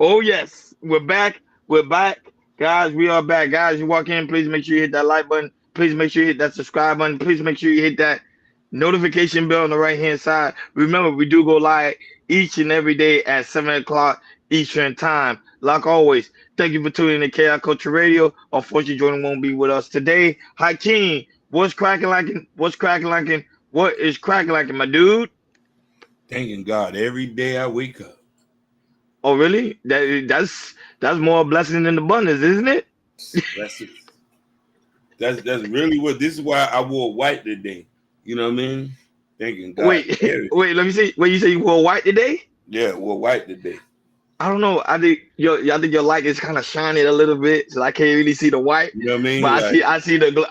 Oh yes, we're back. We're back, guys. We are back, guys. You walk in, please make sure you hit that like button. Please make sure you hit that subscribe button. Please make sure you hit that notification bell on the right hand side. Remember, we do go live each and every day at 7 o'clock Eastern time. Like always, thank you for tuning in to KI Culture Radio. Unfortunately, Jordan won't be with us today. Hakeem, what's cracking like? What's cracking like? What is cracking like, my dude? Thanking God every day I wake up. Oh, really? That's more blessing than abundance, isn't it? That's it. That's really what. This is why I wore white today. You know what I mean? Thanking God. Wait, Yeah, wait. Let me see. Wait, you say you wore white today? yeah, wore white today. I don't know. I think your light is kind of shining a little bit, so I can't really see the white. You know what I But mean? Like I see the glow.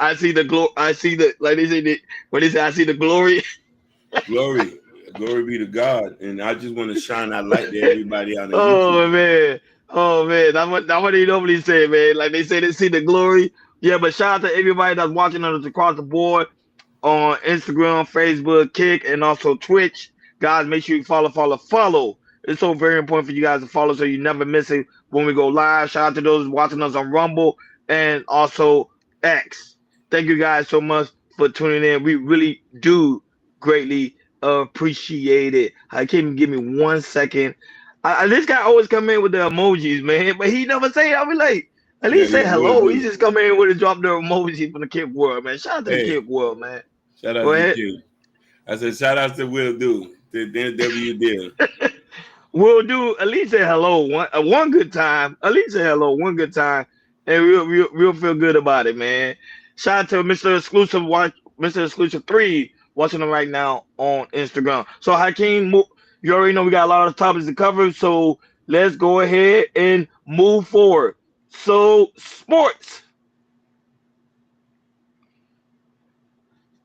I see the like they say when they say I see the glory. glory, glory be to God. And I just want to shine that light to everybody out on Oh YouTube. man, oh man. That's what they normally say, man. Like they say they see the glory. Yeah, but shout out to everybody that's watching us across the board on Instagram, Facebook, Kick, and also Twitch. Guys, make sure you follow. It's so very important for you guys to follow so you never miss it when we go live. Shout out to those watching us on Rumble and also X. Thank you guys so much for tuning in. We really do greatly appreciate it. I can't even give me 1 second. This guy always come in with the emojis, man, but he never say. I be like, at Yeah, least say yeah, will hello. He do. just come in with a drop the emoji from the Kick World, man. Shout out to the Hey, Kick World, man. shout Go out to ahead. you. I said shout out to Will Do. To W Deal. We'll do at least say hello one good time. At least say hello one good time, and we'll feel good about it, man. Shout out to Mr. Exclusive Watch, Mr. Exclusive 3 watching them right now on Instagram. So Hakeem, you already know we got a lot of topics to cover, so let's go ahead and move forward. So sports.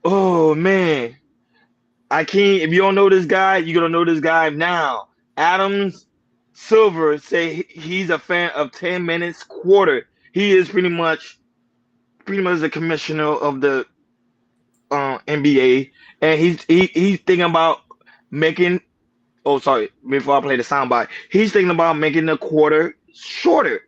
Oh man, Hakeem, if you don't know this guy, you're gonna know this guy now. Adams Silver say he's a fan of 10 minutes quarter. He is pretty much the commissioner of the NBA, and he's thinking about making. Oh, sorry. Before I play the soundbite, he's thinking about making the quarter shorter.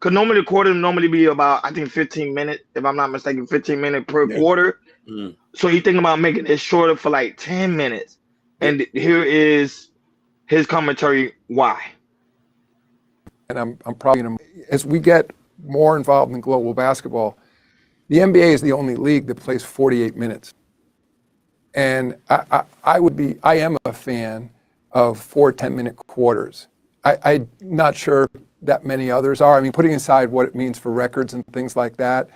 Cause normally the quarter normally be about I think 15 minutes, if I'm not mistaken, 15 minutes per Yeah. quarter. Mm. So he's thinking about making it shorter for like 10 minutes. Yeah. And here is his commentary why. And I'm probably going to, as we get more involved in global basketball, the NBA is the only league that plays 48 minutes. And I am a fan of 4 10-minute quarters. I'm not sure that many others are. I mean, putting aside what it means for records and things like that,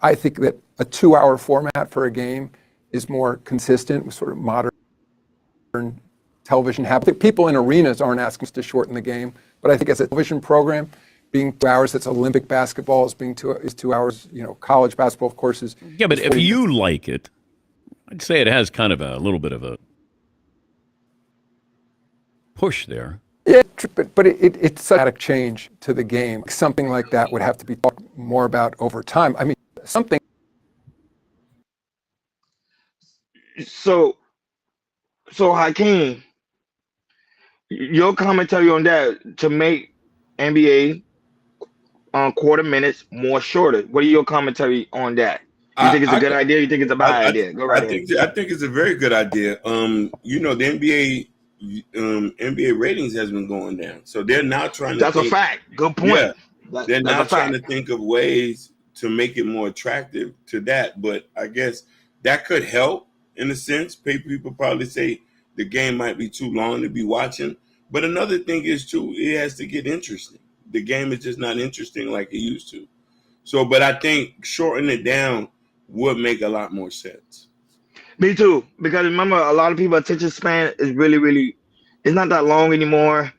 I think that a 2-hour format for a game is more consistent with sort of modern television habits. People in arenas aren't asking us to shorten the game, but I think as a television program, being 2 hours, that's Olympic basketball is 2 hours. College basketball, of course, is Yeah, but is if 40 you like it, I'd say it has kind of a little bit of a push there. Yeah, but it's such a change to the game. Something like that would have to be talked more about over time. I mean, something. So Hakeem, your commentary on that to make NBA quarter minutes more shorter. What are your commentary on that? You think it's a I, good idea? You think it's a I, bad I, idea? Go I right ahead. think I think it's a very good idea. The NBA ratings has been going down, so they're now trying to That's a think. fact. Good point. Yeah, they're That's now a trying fact. to think of ways to make it more attractive to that. But I guess that could help in a sense. People probably say the game might be too long to be watching. But another thing is too, it has to get interesting. The game is just not interesting like it used to. So, but I think shortening it down would make a lot more sense. Me too. Because remember, a lot of people attention span is really, it's not that long anymore.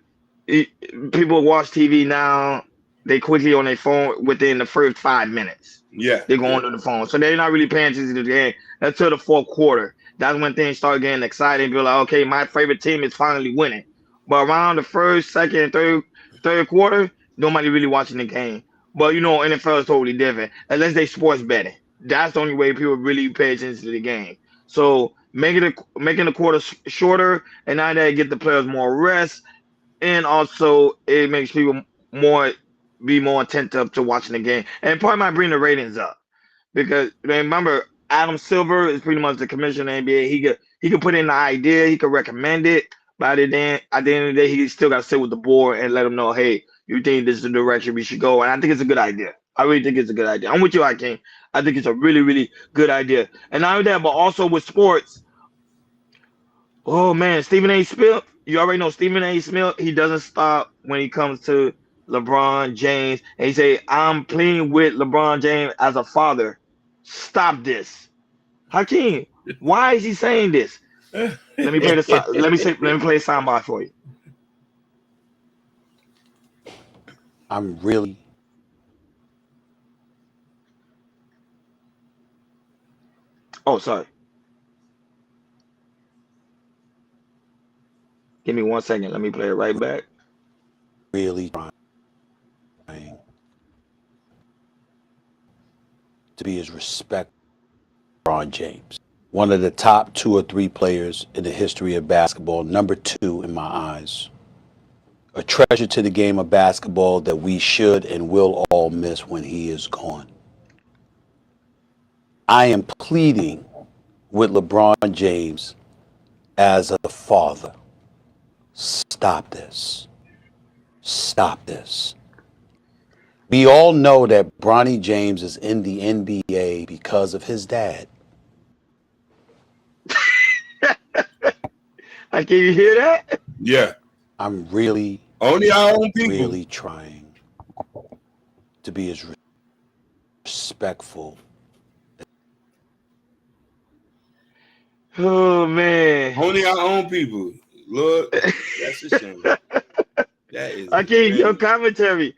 It, People watch TV now. They quickly on their phone within the first 5 minutes. Yeah, They go yeah. onto the phone, so they're not really paying attention to the game until the fourth quarter. That's when things start getting exciting. Be like, okay, my favorite team is finally winning. But around the first, second, third quarter, nobody really watching the game. But NFL is totally different unless they sports betting. That's the only way people really pay attention to the game. So making the quarter shorter, and now they get the players more rest, and also it makes people more be more attentive to watching the game, and probably might bring the ratings up because remember Adam Silver is pretty much the commissioner of the NBA. He could put in the idea, he could recommend it, but at the end of the day, he still got to sit with the board and let them know, hey, you think this is the direction we should go, and I think it's a good idea. I really think it's a good idea. I'm with you, Hakeem. I think it's a really, really good idea. And not only that, but also with sports. Oh man, Stephen A. Smith. You already know Stephen A. Smith. He doesn't stop when he comes to LeBron James, and he say, "I'm playing with LeBron James as a father. Stop this, Hakeem. Why is he saying this? Let me play the let me play a soundbite for you. I'm really Oh, sorry. Give me 1 second. Let me play it right back. really trying to be as respectful of LeBron James. One of the top 2 or 3 players in the history of basketball, number 2 in my eyes. A treasure to the game of basketball that we should and will all miss when he is gone. I am pleading with LeBron James as a father. Stop this. Stop this. We all know that Bronny James is in the NBA because of his dad. Can you hear that? Yeah. I'm really, Only our own people. really trying to be as respectful. Oh man. Only our own people. Lord, that's a shame. That is a Your shame. commentary.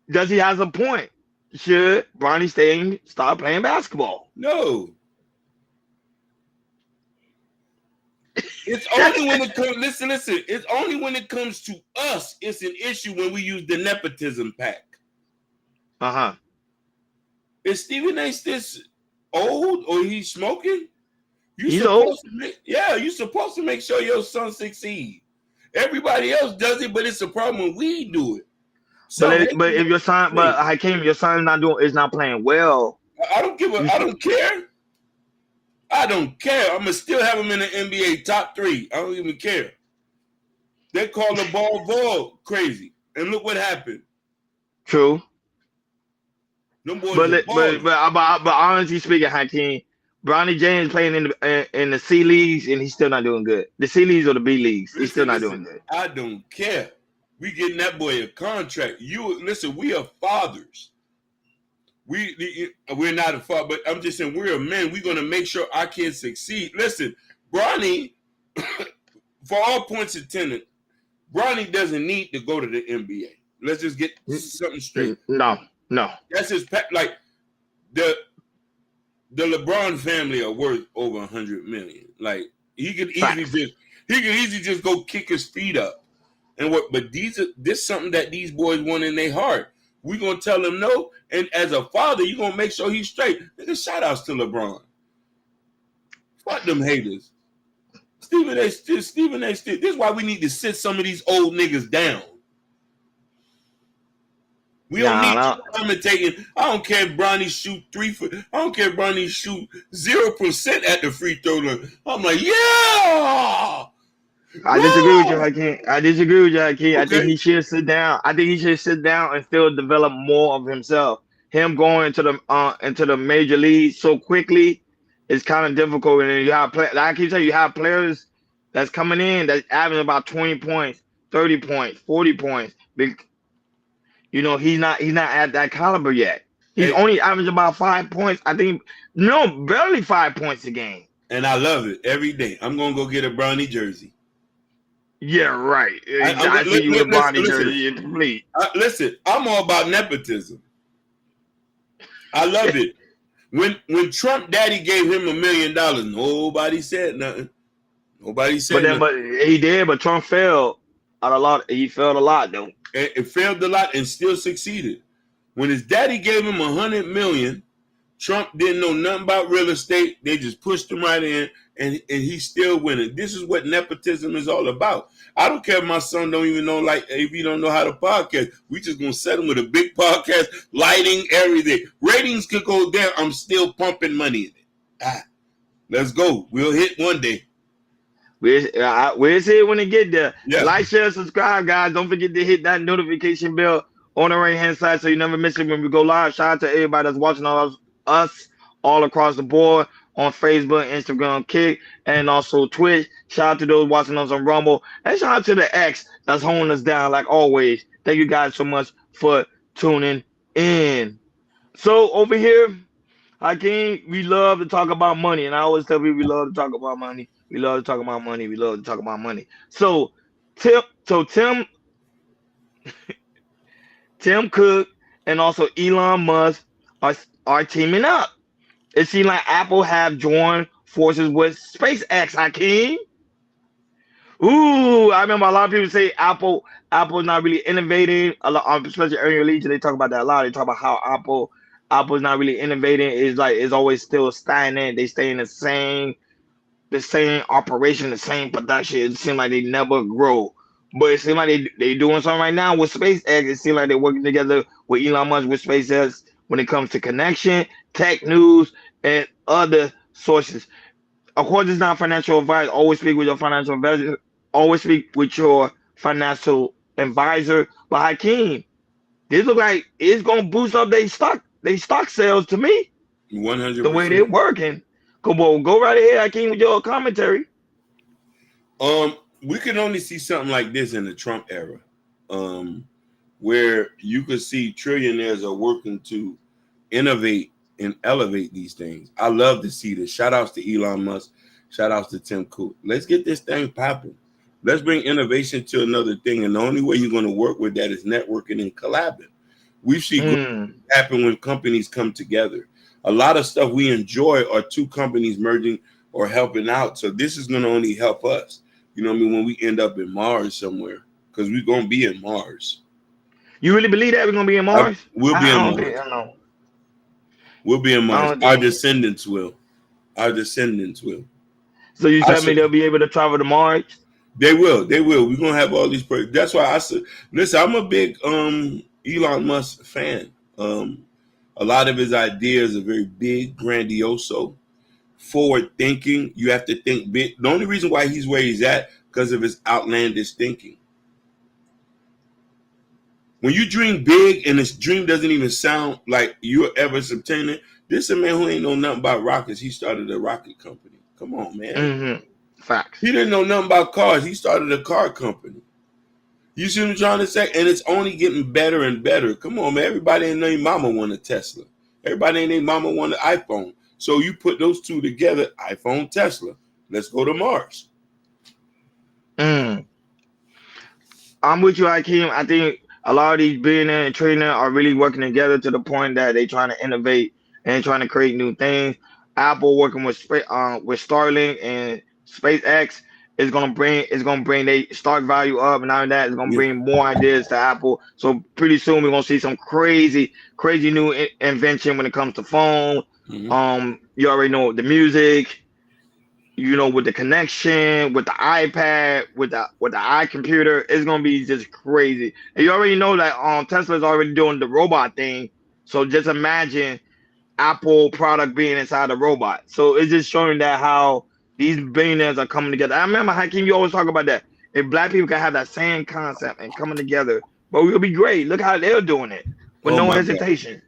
Does he have a point? Should Bronny start playing basketball? No. It's only when it comes. Listen. It's only when it comes to us. It's an issue when we use the nepotism pack. Uh-huh. Is Stephen A. this old or he's smoking? He's old. You're supposed to make sure your son succeed. Everybody else does it, but it's a problem when we do it. So But if your son, but Hakeem, your son is not playing well. I don't care. I don't care. I'm gonna still have him in the NBA top 3. I don't even care. They call the ball void crazy, and look what happened. True. Them boys But honestly speaking, Hakeem, Bronny James playing in the C leagues and he's still not doing good. The C leagues or the B leagues, he's still not doing good. I don't care. We getting that boy a contract. We are fathers. We're not a father, but I'm just saying we're a man. We're gonna make sure our kids succeed. Listen, Bronny, for all points intended, Bronny doesn't need to go to the NBA. Let's just get something straight. No. That's his like the LeBron family are worth over $100 million. Like he could easily just go kick his feet up. But this is something that these boys want in their heart. We're gonna tell them no, and as a father, you're gonna make sure he's straight. Nigga, shout outs to LeBron. Fuck them haters. Stephen A. This is why we need to sit some of these old niggas down. We don't need to commentating. I don't care if Bronny shoot 3 I don't care if Bronny shoot 0% at the free throw line. I'm like, yeah. I disagree with you, Hakeem. Okay. I think he should sit down. And still develop more of himself. Him going into the major leagues so quickly is kind of difficult. And you have like I keep saying, you have players that's coming in that's averaging about 20 points, 30 points, 40 points. He's not at that caliber yet. He's only averaging about 5 points. I think barely 5 points a game. And I love it every day. I'm gonna go get a Bronny jersey. Yeah, right. I see you with Bronny jersey complete. Listen, I'm all about nepotism. I love it. When Trump daddy gave him $1 million, nobody said nothing. Nobody said nothing. But he did, but Trump failed a lot. He failed a lot, though. It failed a lot and still succeeded. When his daddy gave him $100 million, Trump didn't know nothing about real estate. They just pushed him right in, and he's still winning. This is what nepotism is all about. I don't care if my son don't even know, like, if he don't know how to podcast. We just gonna set him with a big podcast, lighting, everything. Ratings could go down. I'm still pumping money in it. Let's go. We'll hit one day. We'll see it when it get there. Yeah. Like, share, subscribe, guys. Don't forget to hit that notification bell on the right hand side so you never miss it when we go live. Shout out to everybody that's watching us all across the board on Facebook, Instagram, Kick, and also Twitch. Shout out to those watching us on Rumble. And shout out to the X that's holding us down like always. Thank you guys so much for tuning in. So over here, Hakeem, we love to talk about money. And I always tell people we love to talk about money. We love to talk about money. We love to talk about money. So Tim Cook and also Elon Musk are teaming up. It seems like Apple have joined forces with SpaceX, Hakeem. Ooh, I remember a lot of people say Apple's not really innovating. A lot, especially earlier leader, they talk about that a lot. They talk about how Apple's not really innovating. It's always still stagnant. They stay in the same operation, the same production. It seems like they never grow. But it seems like they doing something right now with SpaceX. It seems like they're working together with Elon Musk with SpaceX when it comes to connection, tech news, and other sources. Of course, it's not financial advice. Always speak with your financial advisor. Always speak with your financial advisor. But Hakeem, this look like it's gonna boost up their stock sales to me. 100%. The way they're working. Go right ahead, Hakeem, with your commentary. We can only see something like this in the Trump era, where you could see trillionaires are working to innovate and elevate these things. I love to see this. Shout outs to Elon Musk. Shout outs to Tim Cook. Let's get this thing popping. Let's bring innovation to another thing. And the only way you're going to work with that is networking and collabing. We see growth happen when companies come together. A lot of stuff we enjoy are two companies merging or helping out. So this is going to only help us. You know what I mean? When we end up in Mars somewhere, because we're going to be in Mars. You really believe that we're going to be in Mars? We'll be in Mars. I don't know. We'll be in Mars. Our descendants will. So you tell me they'll be able to travel to Mars? They will. We're gonna have all these. That's why I said, listen, I'm a big Elon Musk fan. A lot of his ideas are very big, grandioso, forward thinking. You have to think big. The only reason why he's where he's at because of his outlandish thinking. When you dream big and this dream doesn't even sound like you're ever obtaining, this is a man who ain't know nothing about rockets. He started a rocket company. Come on, man. Mm-hmm. Facts. He didn't know nothing about cars. He started a car company. You see what I'm trying to say? And it's only getting better and better. Come on, man. Everybody in their mama want a Tesla. Everybody in their mama want an iPhone. So you put those two together, iPhone, Tesla. Let's go to Mars. I'm with you, Hakeem. I think a lot of these billionaires and trillionaires are really working together to the point that they're trying to innovate and trying to create new things. Apple working with Starlink and SpaceX is gonna bring their stock value up, and now that it's gonna bring more ideas to Apple. So pretty soon we're gonna see some crazy new invention when it comes to phone. Mm-hmm. You already know the music. You know, with the connection, with the iPad, with the iComputer, it's gonna be just crazy. And you already know that Tesla's already doing the robot thing. So just imagine Apple product being inside a robot. So it's just showing that how these billionaires are coming together. I remember, Hakeem, you always talk about that. If black people can have that same concept and coming together, but we'll be great. Look how they're doing it with no hesitation.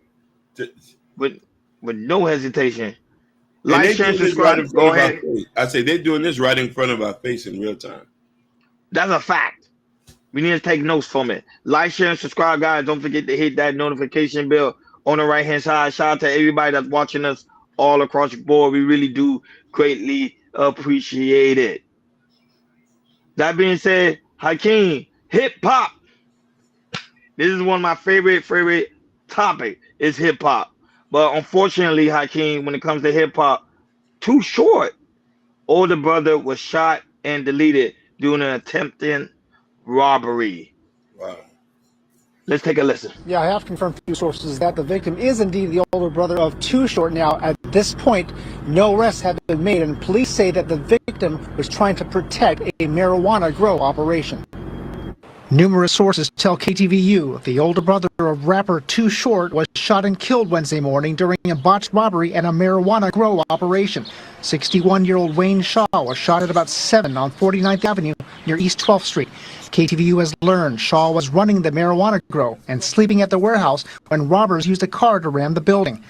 With no hesitation. Like, share, subscribe. Go ahead. I say they're doing this right in front of our face in real time. That's a fact. We need to take notes from it. Like, share, and subscribe, guys. Don't forget to hit that notification bell on the right-hand side. Shout out to everybody that's watching us all across the board. We really do greatly appreciate it. That being said, Hakeem, hip-hop. This is one of my favorite topic is hip-hop. But unfortunately, Hakeem, when it comes to hip-hop, Too Short, older brother was shot and deleted during an attempted robbery. Wow. Let's take a listen. Yeah, I have confirmed through sources that the victim is indeed the older brother of Too Short. Now, at this point, no arrests have been made, and police say that the victim was trying to protect a marijuana grow operation. Numerous sources tell KTVU the older brother of rapper Too Short was shot and killed Wednesday morning during a botched robbery at a marijuana grow operation. 61-year-old Wayne Shaw was shot at about 7 on 49th Avenue near East 12th Street. KTVU has learned Shaw was running the marijuana grow and sleeping at the warehouse when robbers used a car to ram the building.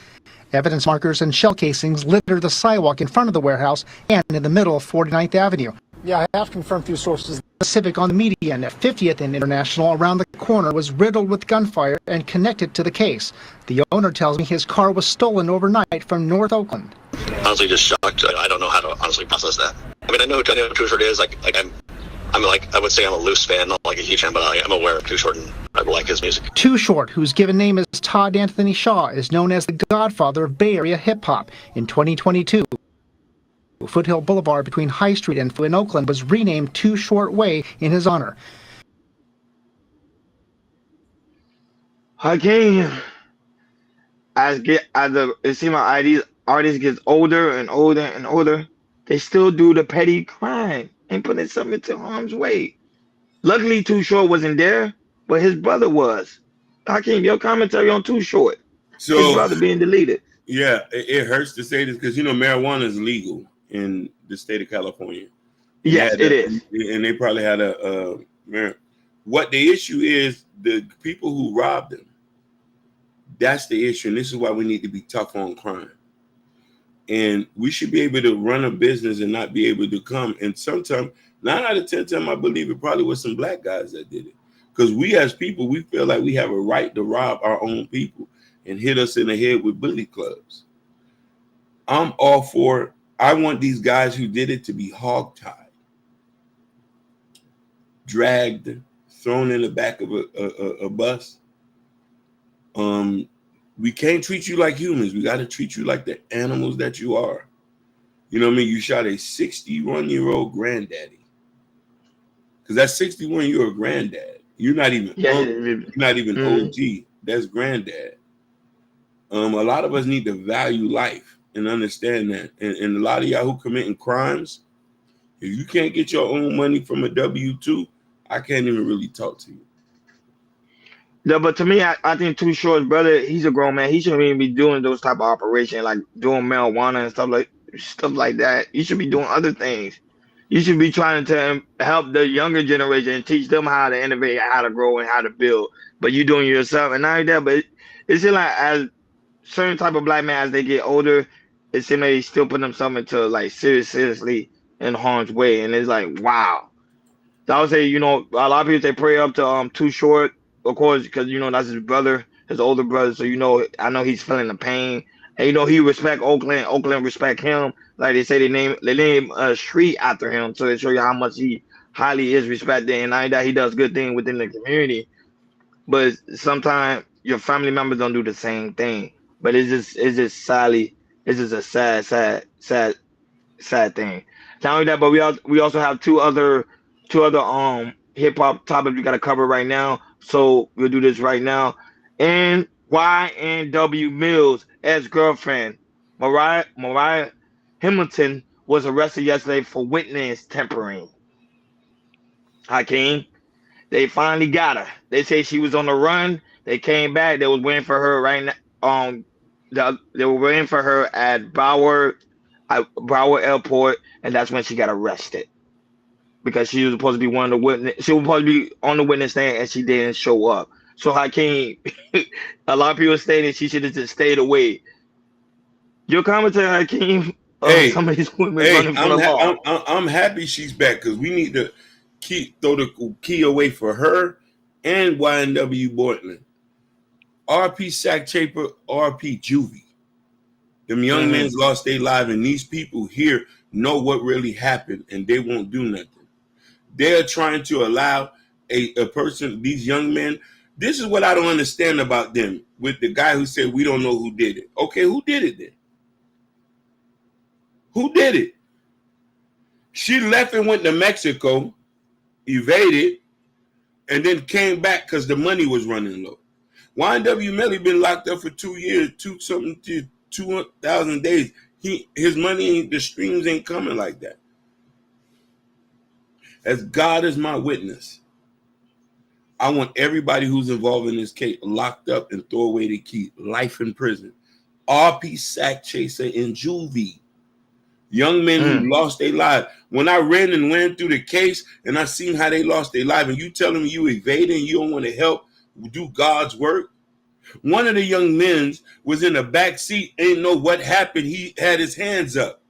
Evidence markers and shell casings litter the sidewalk in front of the warehouse and in the middle of 49th Avenue. Yeah, I have confirmed through sources the Civic on the median at 50th and International around the corner was riddled with gunfire and connected to the case. The owner tells me his car was stolen overnight from North Oakland. Honestly, just shocked. I don't know how to honestly process that. I mean, I know who Too Short is. I'm like, I would say I'm a loose fan, not like a huge fan, but I'm aware of Too Short and I like his music. Too Short, whose given name is Todd Anthony Shaw, is known as the godfather of Bay Area hip-hop. In 2022, Foothill Boulevard between High Street and in Oakland was renamed Too Short Way in his honor. Hakeem, it seems like these artists gets older and older and older, they still do the petty crime and putting something into harm's way. Luckily, Too Short wasn't there, but his brother was. Hakeem, your commentary on Too Short, his brother being deleted. Yeah, it hurts to say this because marijuana is legal in the state of California. Yes, it is. And they probably had what the issue is, the people who robbed them. That's the issue, and this is why we need to be tough on crime. And we should be able to run a business and not be able to come. And sometimes, 9 out of 10 times, I believe it probably was some black guys that did it. Because we as people, we feel like we have a right to rob our own people and hit us in the head with billy clubs. I'm all for, I want these guys who did it to be hogtied, dragged, thrown in the back of a bus. We can't treat you like humans. We got to treat you like the animals that you are. You know what I mean? You shot a 61-year-old granddaddy. Because that's 61-year-old granddad. You're not even OG. That's granddad. A lot of us need to value life and understand that. And a lot of y'all who committing crimes, if you can't get your own money from a W-2, I can't even really talk to you. No, but to me, I think Too Short's brother, he's a grown man. He shouldn't even be doing those type of operations, like doing marijuana and stuff like that. You should be doing other things. You should be trying to help the younger generation and teach them how to innovate, how to grow, and how to build. But you doing it yourself, and not only that, but it seems like as certain type of black men as they get older, it seems like they still put themselves into like seriously in harm's way, and it's like wow. So I would say, a lot of people they pray up to Too Short, of course, because that's his brother, his older brother. So I know he's feeling the pain, and he respect Oakland. Oakland respect him. Like they say, they name a street after him, so it show you how much he highly is respected, and not that he does good things within the community. But sometimes your family members don't do the same thing. But it's just it's just a sad thing. Not only that, but we also have two other hip hop topics we gotta cover right now. So we'll do this right now. And YNW Mills' ex-girlfriend, Mariah Hamilton, was arrested yesterday for witness tampering. Hakeem, they finally got her. They say she was on the run. They came back. They was waiting for her right now. They were waiting for her at Broward Airport, and that's when she got arrested. Because she was supposed to be one of the witness. She was supposed to be on the witness stand, and she didn't show up. So Hakeem, a lot of people stated she should have just stayed away. Your commentary, Hakeem, some of these women running for the law. I'm happy she's back because we need to throw the key away for her and YNW Bortland. RP Sack Chaper, RP Juvie. Them young men lost their lives, and these people here know what really happened, and they won't do nothing. They're trying to allow a person, these young men. This is what I don't understand about them. With the guy who said we don't know who did it. Okay, who did it then? Who did it? She left and went to Mexico, evaded, and then came back because the money was running low. YNW Melly been locked up for 2 years, 2,000 days. His money, the streams ain't coming like that. As God is my witness, I want everybody who's involved in this case locked up and throw away the key. Life in prison. RP Sack Chaser in juvie. Young men who lost their lives. When I ran through the case and I seen how they lost their life, and you telling me you evading, you don't want to help do God's work. One of the young men was in the back seat, ain't know what happened. He had his hands up,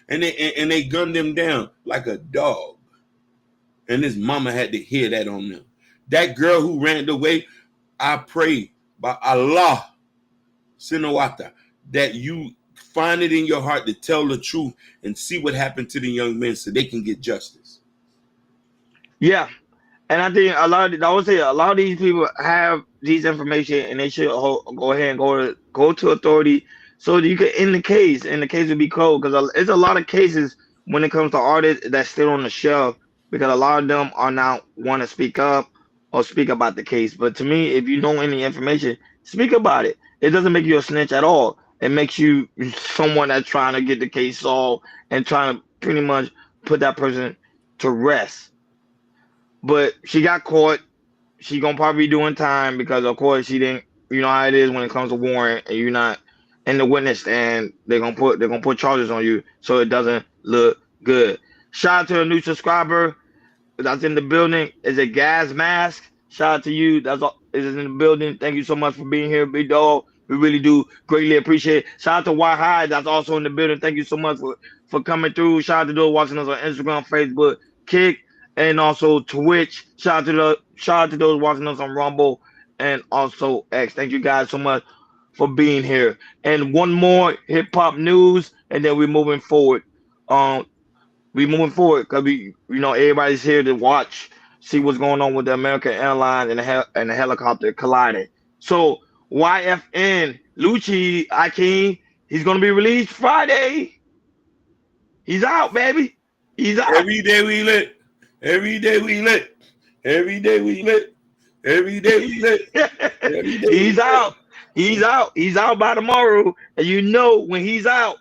and they gunned him down like a dog. And his mama had to hear that on them. That girl who ran away, I pray by Allah, Sinawata, that you find it in your heart to tell the truth and see what happened to the young men so they can get justice. Yeah. And I think a lot of these people have these information, and they should go ahead and go to authority so that you can end the case, and the case will be closed. Because there's a lot of cases when it comes to artists that's still on the shelf because a lot of them are not want to speak up or speak about the case. But to me, if you know any information, speak about it. It doesn't make you a snitch at all. It makes you someone that's trying to get the case solved and trying to pretty much put that person to rest. But she got caught. She gonna probably be doing time because of course she didn't. You know how it is when it comes to warrant and you're not in the witness stand. They're gonna put charges on you, so it doesn't look good. Shout out to a new subscriber that's in the building. Is a gas mask. Shout out to you. That's all is in the building. Thank you so much for being here, big dog. We really do greatly appreciate it. Shout out to White High, that's also in the building. Thank you so much for coming through. Shout out to those watching us on Instagram, Facebook, Kick, and also Twitch. Shout out to those watching us on Rumble and also X. Thank you guys so much for being here. And one more hip hop news, and then we're moving forward. Because everybody's here to watch, see what's going on with the American Airlines and the helicopter colliding. So YFN Lucci Akeem, he's gonna be released Friday. He's out, baby. He's out. Every day we lit. Every day we lit. Every day we lit. Every day we lit. Every day He's out. He's out. He's out by tomorrow. And you know when he's out,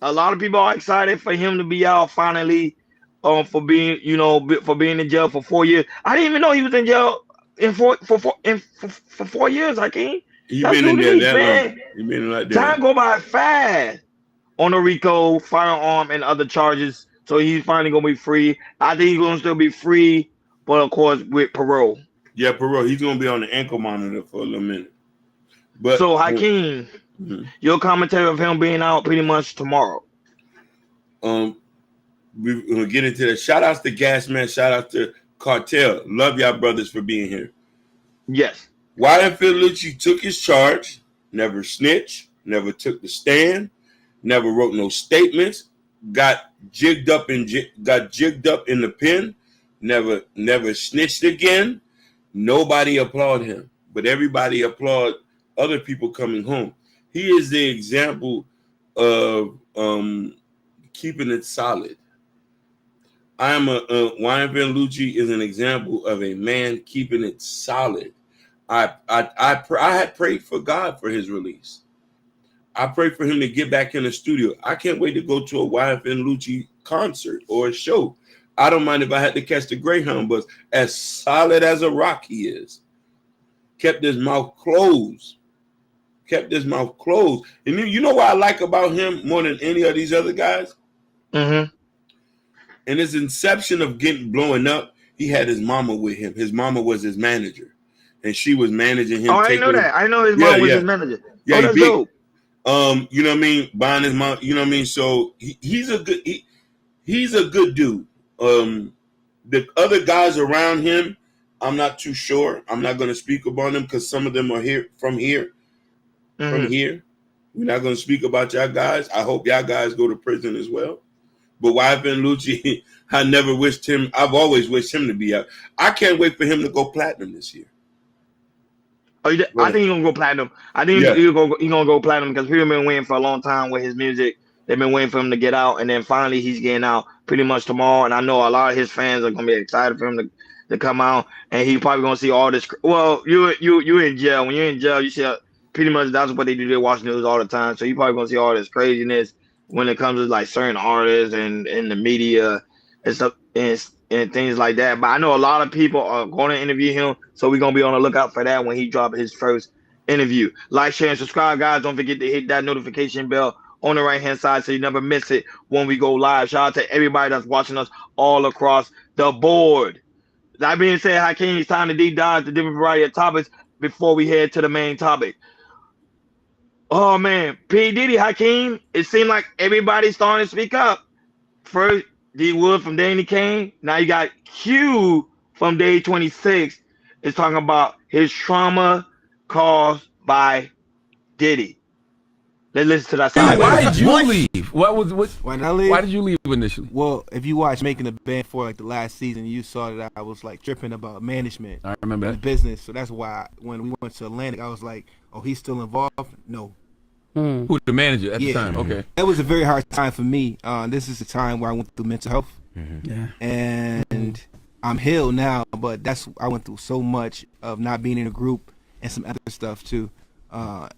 a lot of people are excited for him to be out finally. For being in jail for 4 years. I didn't even know he was in jail for 4 years. I can't. You've been in there that long. You've been like that. Time go by fast on the RICO, firearm, and other charges. So he's finally gonna be free. I think he's gonna still be free, but of course with parole. Yeah, parole. He's gonna be on the ankle monitor for a little minute. But so Hakeem, your commentary of him being out pretty much tomorrow. We're gonna get into that. Shout outs to Gasman. Shout out to Cartel. Love y'all brothers for being here. Yes. YFN Lucci took his charge. Never snitched. Never took the stand. Never wrote no statements. Got jigged up in the pen. Never snitched again. Nobody applauded him, but everybody applaud other people coming home. He is the example of keeping it solid. YFN Lucci is an example of a man keeping it solid. I had prayed for God for his release. I pray for him to get back in the studio. I can't wait to go to a YFN Lucci concert or a show. I don't mind if I had to catch the Greyhound bus. As solid as a rock he is. Kept his mouth closed. And you know what I like about him more than any of these other guys? Mm-hmm. In his inception of blowing up, he had his mama with him. His mama was his manager. And she was managing him. Oh, I didn't know that. I know his mom was his manager. Yeah, that's dope. You know what I mean? Buying his mom, you know what I mean? So he's a good dude. The other guys around him, I'm not too sure. I'm not going to speak about them because some of them are from here. We're not going to speak about y'all guys. I hope y'all guys go to prison as well. But YFN Lucci, I never wished him. I've always wished him to be out. I can't wait for him to go platinum this year. I think he's gonna go platinum. I think he's gonna go platinum because people have been waiting for a long time with his music. They've been waiting for him to get out, and then finally he's getting out pretty much tomorrow. And I know a lot of his fans are gonna be excited for him to come out, and he probably gonna see all this. Well, you in jail. When you're in jail, you see pretty much that's what they do. They watch news all the time, so you probably gonna see all this craziness when it comes to like certain artists and the media and stuff and things like that. But I know a lot of people are going to interview him, so we're gonna be on the lookout for that when he drops his first interview. Like, share, and subscribe, guys. Don't forget to hit that notification bell on the right hand side so you never miss it when we go live. Shout out to everybody that's watching us all across the board. That being said, Hakeem, it's time to deep dive into different variety of topics before we head to the main topic. Oh man, P. Diddy, Hakeem, it seemed like everybody's starting to speak up. First, D Wood from Danny Kane. Now you got Q from Day 26 is talking about his trauma caused by Diddy. Let's listen to that side. Why did you leave? Why did I leave? Why did you leave initially? Well, if you watch Making the Band for like the last season, you saw that I was like tripping about management. I remember the that. business. So that's why when we went to Atlantic, I was like, "Oh, he's still involved?" No. Who the manager at the time? Okay. That was a very hard time for me. This is the time where I went through mental health, Yeah. and I'm healed now. But I went through so much of not being in a group and some other stuff too.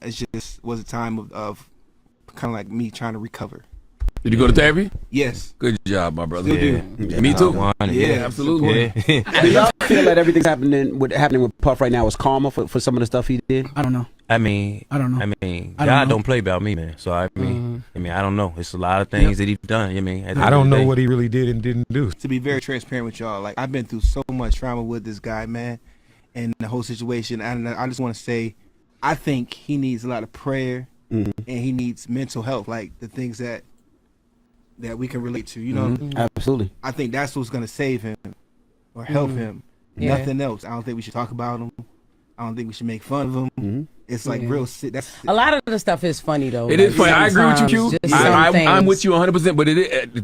It just was a time of kind of like me trying to recover. Did you go to therapy? Yes. Good job, my brother. Still do. Me too. Yeah, absolutely. Do y'all feel that everything's happening with Puff right now is karma for some of the stuff he did? I don't know. I mean, God don't play about me, man. So I mean, I don't know. It's a lot of things that he's done. I mean, I don't know what he really did and didn't do. To be very transparent with y'all, like I've been through so much trauma with this guy, man, and the whole situation. And I just want to say, I think he needs a lot of prayer, and he needs mental health, like the things that we can relate to. You know, Absolutely. I think that's what's gonna save him or help him. Yeah. Nothing else. I don't think we should talk about him. I don't think we should make fun of him. It's like real sick. That's A lot of the stuff is funny though. It is funny. I agree with you, Q. I'm with you 100%. But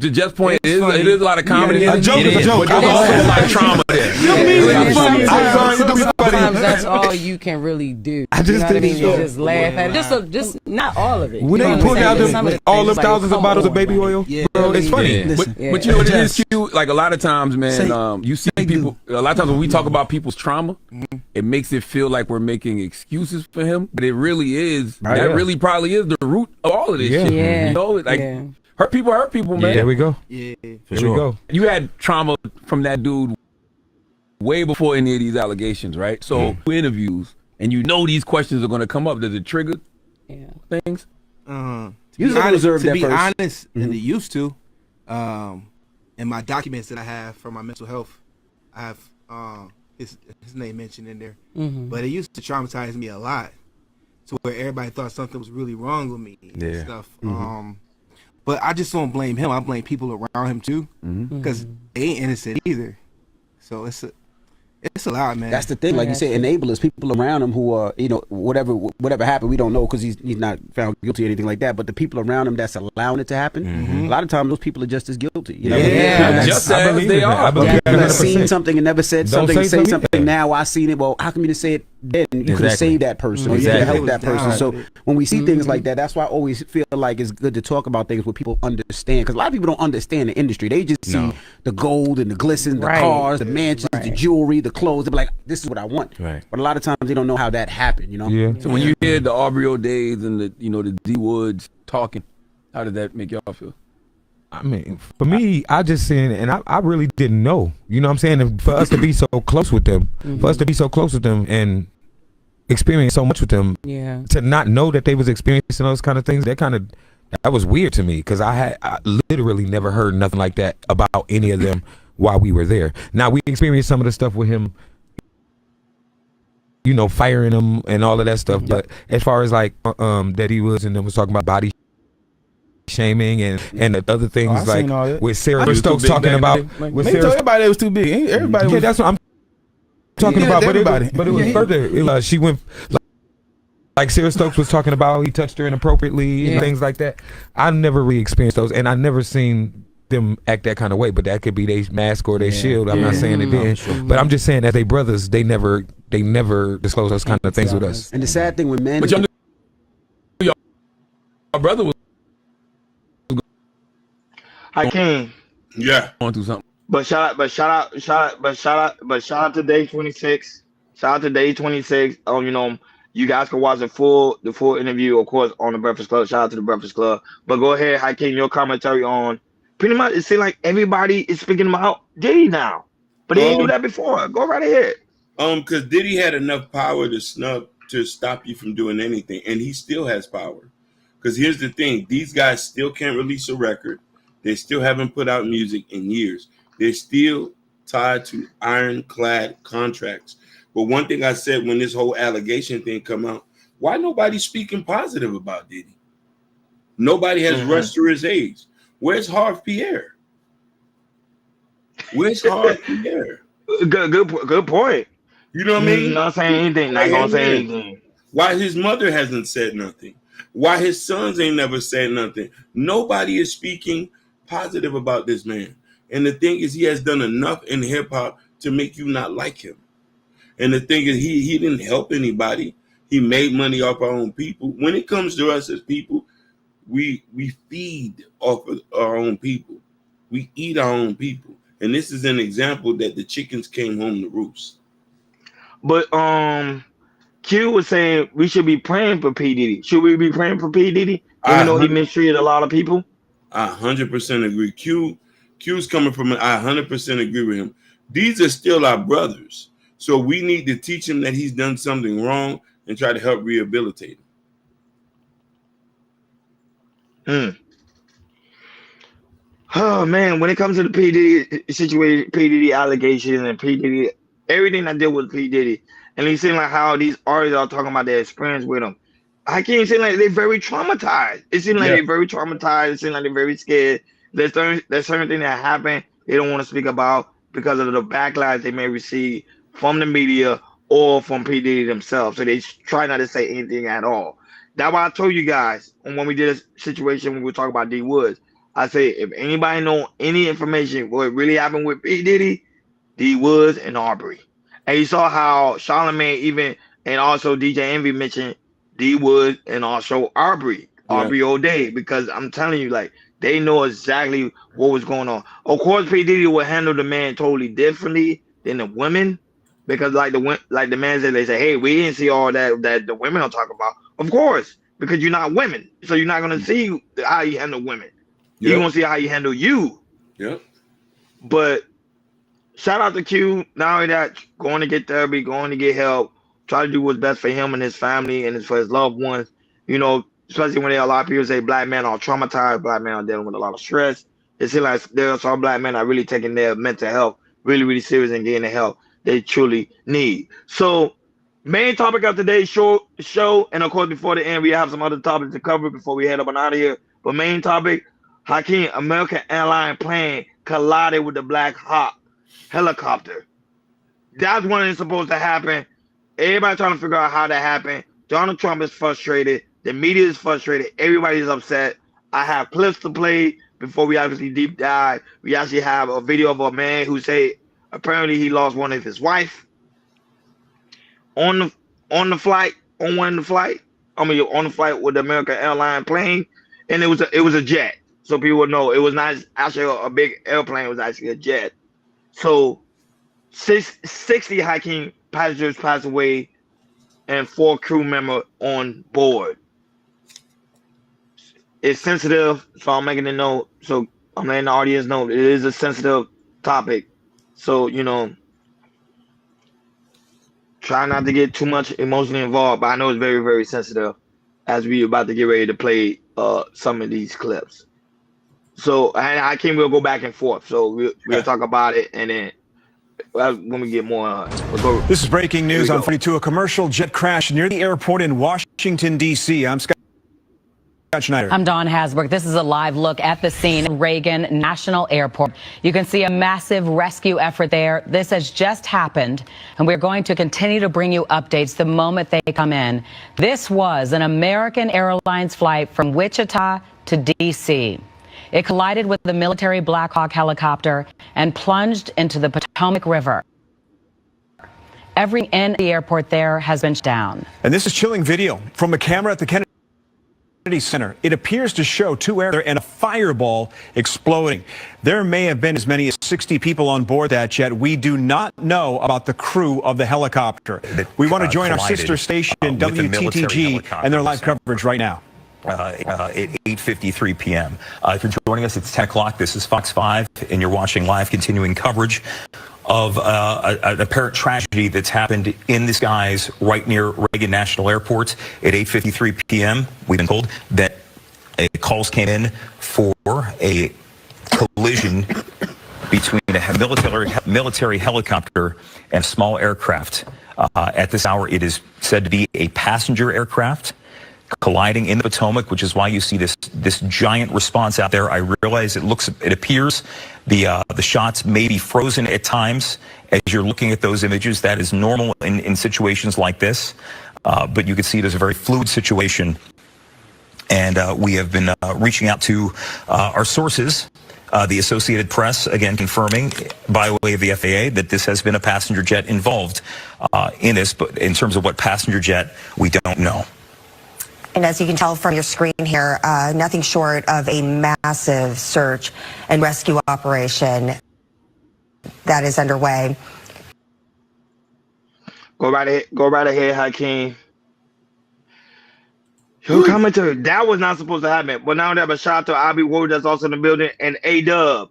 to Jeff's point, it is a lot of comedy. A joke is a joke. But there's also a lot of trauma there. Sometimes that's all you can really do. I just you know what I think mean? You just laugh at it. Just not all of it. When You know they what pulled I'm out saying? Some of them, the all things them like, thousands of come bottles of on, baby man. oil, bro, it's funny. But you know what it is, Q? Like a lot of times, man, you see people. A lot of times when we talk about people's trauma, it makes it feel like we're making excuses for him, but it really is. Really probably is the root of all of this shit. Yeah. You know, like hurt people, man. There we go. Yeah, for sure. We go. You had trauma from that dude way before any of these allegations, right? So interviews, and you know these questions are going to come up. Does it trigger things? To reserved be at first. honest, and it used to. In my documents that I have for my mental health, I have his name mentioned in there. But it used to traumatize me a lot, to where everybody thought something was really wrong with me and stuff. But I just don't blame him. I blame people around him too, because they ain't innocent either. So it's a lot, man. That's the thing, like you said, enablers, people around him who are, you know, whatever happened, we don't know because he's not found guilty or anything like that. But the people around him that's allowing it to happen, a lot of times those people are just as guilty. You know? Just as they are. You have seen something and never said something. Say something now. I seen it. Well, how come you didn't say it then? You could have saved that person. Or you could have helped that person. So when we see things like that, that's why I always feel like it's good to talk about things where people understand. Because a lot of people don't understand the industry. They just see the gold and the glisten, the cars, the mansions, the jewelry, the clothes. They're like, this is what I want. Right. But a lot of times they don't know how that happened. You know. Yeah. So when you hear the Aubrey O'Days and the D Woods talking, how did that make y'all feel? I mean, for me, I just seen it, and I really didn't know. You know what I'm saying? And for us to be so close with them, and experience so much with them, to not know that they was experiencing those kind of things, that was weird to me, because I literally never heard nothing like that about any of them while we were there. Now, we experienced some of the stuff with him, you know, firing him and all of that stuff, but as far as like that he was and then was talking about body shaming and the other things, like with Sarah Stokes talking about, with Sarah, everybody was too big. Everybody was, that's what I'm talking about. But it was further. She went like Sarah Stokes was talking about. He touched her inappropriately and things like that. I never really experienced those, and I never seen them act that kind of way. But that could be their mask or their shield. I'm not saying it did, but I'm just saying that they brothers. They never disclose those kind of things with us. And the sad thing with men, but your brother was Hakeem. Yeah. Going through something. Shout out to Day 26. Shout out to Day 26. You guys can watch the full interview, of course, on the Breakfast Club. Shout out to the Breakfast Club. But go ahead, Hakeem, your commentary on pretty much. It seems like everybody is speaking about Diddy now, but they didn't do Um, that before. Go right ahead. because Diddy had enough power to stop you from doing anything, and he still has power. Because here's the thing: these guys still can't release a record. They still haven't put out music in years. They're still tied to ironclad contracts. But one thing I said when this whole allegation thing come out, why nobody speaking positive about Diddy? Nobody has rushed to his aid. Where's Harv Pierre? Where's Harv Pierre? Good point. You know what I mean? Not saying anything. Not gonna say anything. Why his mother hasn't said nothing? Why his sons ain't never said nothing? Nobody is speaking positive about this man. And the thing is, he has done enough in hip hop to make you not like him. And the thing is, he didn't help anybody. He made money off our own people. When it comes to us as people, we feed off of our own people. We eat our own people. And this is an example that the chickens came home to roost. But Q was saying we should be praying for P. Diddy. Should we be praying for P. Diddy? Even though he mistreated a lot of people? I 100% agree. Q's coming from it. I 100% agree with him. These are still our brothers. So we need to teach him that he's done something wrong and try to help rehabilitate him. Oh man, when it comes to the P. Diddy situation, P. Diddy allegations and P. Diddy, everything I did with P. Diddy, and it seems like how these artists are talking about their experience with him. I can't say like they're very traumatized. It seems like they're very traumatized. It seems like they're very scared. There's certain things that happen they don't want to speak about because of the backlash they may receive from the media or from P. Diddy themselves. So they try not to say anything at all. That's why I told you guys when we did a situation when we were talking about D Woods. I say if anybody know any information what really happened with P. Diddy, D Woods and Aubrey. And you saw how Charlamagne even and also DJ Envy mentioned D Woods and also Aubrey O'Day, because I'm telling you, like, they know exactly what was going on. Of course, P. Diddy would handle the man totally differently than the women, because like the man said, they say, hey, we didn't see all that the women are talking about. Of course, because you're not women, so you're not gonna see how you handle women. You're gonna see how you handle you. Yep. But shout out to Q. Not only that, going to get therapy, going to get help, try to do what's best for him and his family and for his loved ones. Especially when there are a lot of people say black men are traumatized, black men are dealing with a lot of stress. It seems like there are some black men are really taking their mental health really, really serious and getting the help they truly need. So, main topic of today's show, and of course, before the end, we have some other topics to cover before we head up and out of here. But main topic, Hakeem, American Airlines plane collided with the Black Hawk helicopter. That's when it's supposed to happen. Everybody trying to figure out how that happened. Donald Trump is frustrated. The media is frustrated. Everybody's upset. I have clips to play before we obviously deep dive. We actually have a video of a man who say apparently he lost one of his wife on the flight with the American Airlines plane, and it was a jet. So people would know it was not actually a big airplane. It was actually a jet. So 60 Hakeem passengers passed away and 4 crew members on board. It's sensitive, so I'm making a note. So I'm letting the audience know it is a sensitive topic. So, try not to get too much emotionally involved, but I know it's very, very sensitive as we're about to get ready to play some of these clips. So, and Hakeem will go back and forth. So we'll talk about it, and then when we get more. This is breaking news on 42. A commercial jet crash near the airport in Washington, D.C. I'm Scott Schneider. I'm Dawn Hasbrook. This is a live look at the scene at Reagan National Airport. You can see a massive rescue effort there. This has just happened, and we're going to continue to bring you updates the moment they come in. This was an American Airlines flight from Wichita to D.C. It collided with the military Black Hawk helicopter and plunged into the Potomac River. Everything in the airport there has been shut down. And this is chilling video from a camera at the Kennedy Kennedy Center. It appears to show 2 air and a fireball exploding. There may have been as many as 60 people on board that jet. We do not know about the crew of the helicopter. We want to join our sister station, WTTG, and their live coverage right now. At 8:53 p.m. If you're joining us, it's 10 o'clock. This is Fox 5, and you're watching live continuing coverage of an apparent tragedy that's happened in the skies right near Reagan National Airport at 8:53 p.m. We've been told that calls came in for a collision between a military helicopter and a small aircraft. At this hour, it is said to be a passenger aircraft colliding in the Potomac, which is why you see this giant response out there. I realize it appears the shots may be frozen at times as you're looking at those images. That is normal in situations like this, but you can see it as a very fluid situation. And we have been reaching out to our sources, the Associated Press, again confirming by way of the FAA that this has been a passenger jet involved in this, but in terms of what passenger jet, we don't know. And as you can tell from your screen here, nothing short of a massive search and rescue operation that is underway. Go right ahead, Hakeem. Your commentary, that was not supposed to happen. But now they have a shout to Abi Ward that's also in the building, and A-Dub.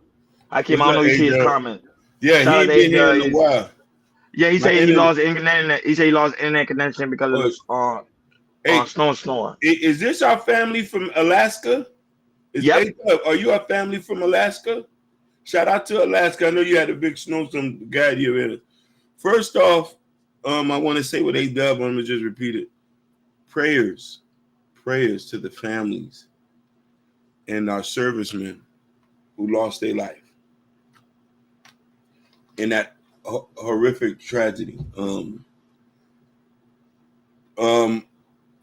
Hakeem, I don't know if you see his comment. Yeah, he ain't been here in a while. Yeah, he said he lost internet. He said he lost internet connection because of the snowing. Is this our family from Alaska? Yep. Are you our family from Alaska? Shout out to Alaska. I know you had a big snowstorm to guide you in it. First off, I want to say with A-Dub, I'm going to just repeat it. Prayers to the families and our servicemen who lost their life in that horrific tragedy.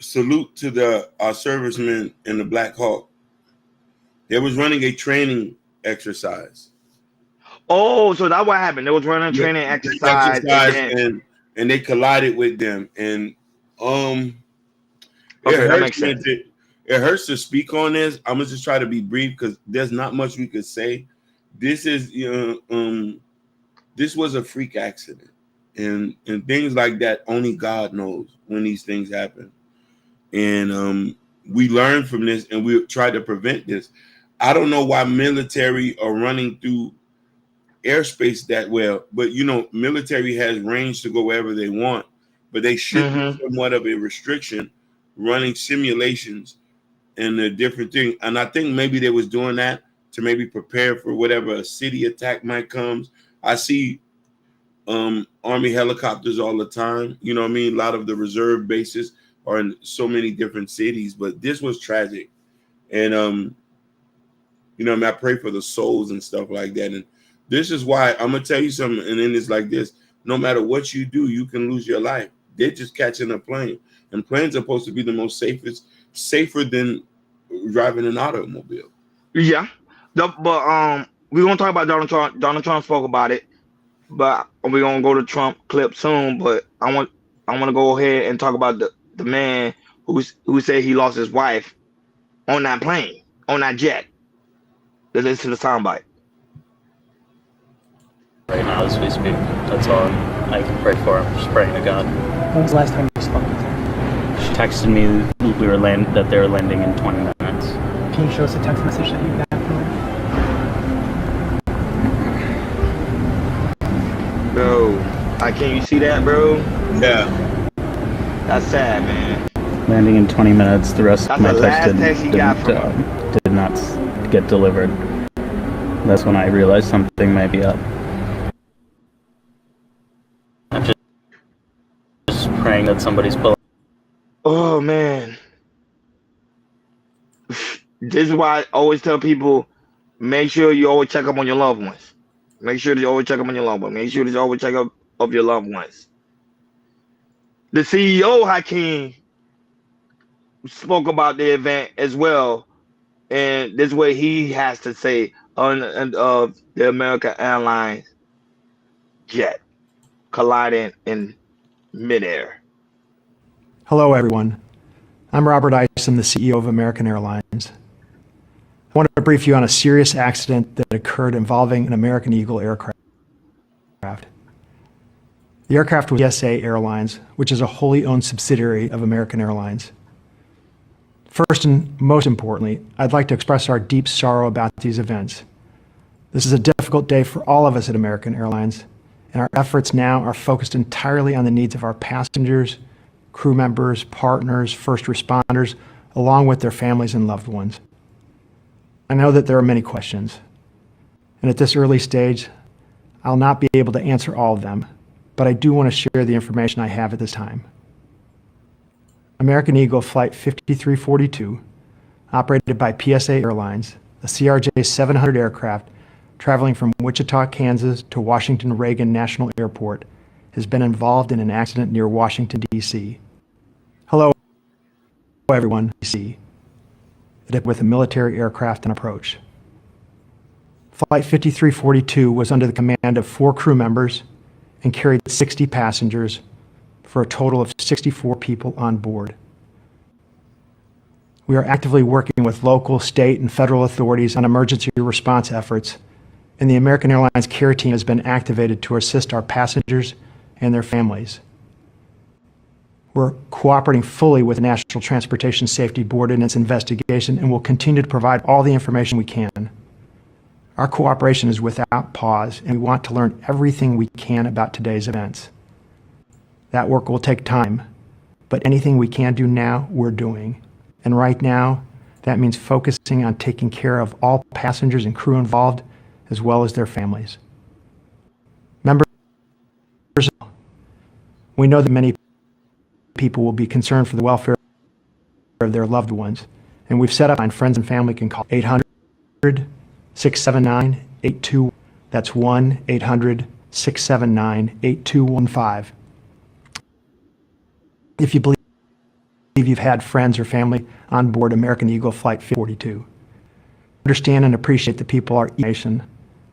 Salute to our servicemen in the Black Hawk. They was running a training exercise. Oh, so that's what happened. They was running a training exercise and they collided with them. And okay, that makes sense. It hurts to speak on this. I'm gonna just try to be brief because there's not much we could say. This is this was a freak accident, and things like that only God knows when these things happen. And we learn from this, and we try to prevent this. I don't know why military are running through airspace that well, but military has range to go wherever they want, but they should be somewhat of a restriction running simulations and a different thing. And I think maybe they was doing that to maybe prepare for whatever a city attack might come. I see Army helicopters all the time. You know what I mean? A lot of the reserve bases are in so many different cities, but this was tragic. And I pray for the souls and stuff like that. And this is why I'm gonna tell you something, and then it's like this: no matter what you do, you can lose your life. They're just catching a plane, and planes are supposed to be the most safer than driving an automobile. Yeah, but we're gonna talk about Donald Trump. Donald Trump spoke about it, but we're gonna go to Trump clip soon. But I want to go ahead and talk about the man who said he lost his wife on that plane, on that jet. Let's listen to the soundbite. Right now, as we speak, that's all I can pray for. I'm just praying to God. When was the last time you spoke with her? She texted me that they were landing in 20 minutes. Can you show us a text message that you got from her? Bro, can you see that, bro? Yeah. That's sad, man. Landing in 20 minutes. The rest That's of my the text last text he got from did not get delivered. That's when I realized something might be up. I'm just praying that somebody's pulling. Oh man, this is why I always tell people: make sure you always check up on your loved ones. Make sure that you always check up on your loved ones. Make sure that you always check up of your loved ones. The CEO, Hakeem, spoke about the event as well, and this is what he has to say on the American Airlines jet colliding in midair. Hello, everyone. I'm Robert Isom, the CEO of American Airlines. I want to brief you on a serious accident that occurred involving an American Eagle aircraft. The aircraft was PSA Airlines, which is a wholly owned subsidiary of American Airlines. First and most importantly, I'd like to express our deep sorrow about these events. This is a difficult day for all of us at American Airlines, and our efforts now are focused entirely on the needs of our passengers, crew members, partners, first responders, along with their families and loved ones. I know that there are many questions, and at this early stage, I'll not be able to answer all of them, but I do want to share the information I have at this time. American Eagle Flight 5342, operated by PSA Airlines, a CRJ 700 aircraft traveling from Wichita, Kansas to Washington Reagan National Airport, has been involved in an accident near Washington, D.C. Hello, everyone, D.C. With a military aircraft and approach. Flight 5342 was under the command of 4 crew members and carried 60 passengers for a total of 64 people on board. We are actively working with local, state, and federal authorities on emergency response efforts, and the American Airlines care team has been activated to assist our passengers and their families. We're cooperating fully with the National Transportation Safety Board in its investigation and will continue to provide all the information we can. Our cooperation is without pause, and we want to learn everything we can about today's events. That work will take time, but anything we can do now, we're doing. And right now, that means focusing on taking care of all passengers and crew involved, as well as their families. Members, we know that many people will be concerned for the welfare of their loved ones, and we've set up line friends and family can call 800-679-82. That's 1-800-679-8215. If you believe you've had friends or family on board American Eagle Flight 42. Understand and appreciate the people our nation.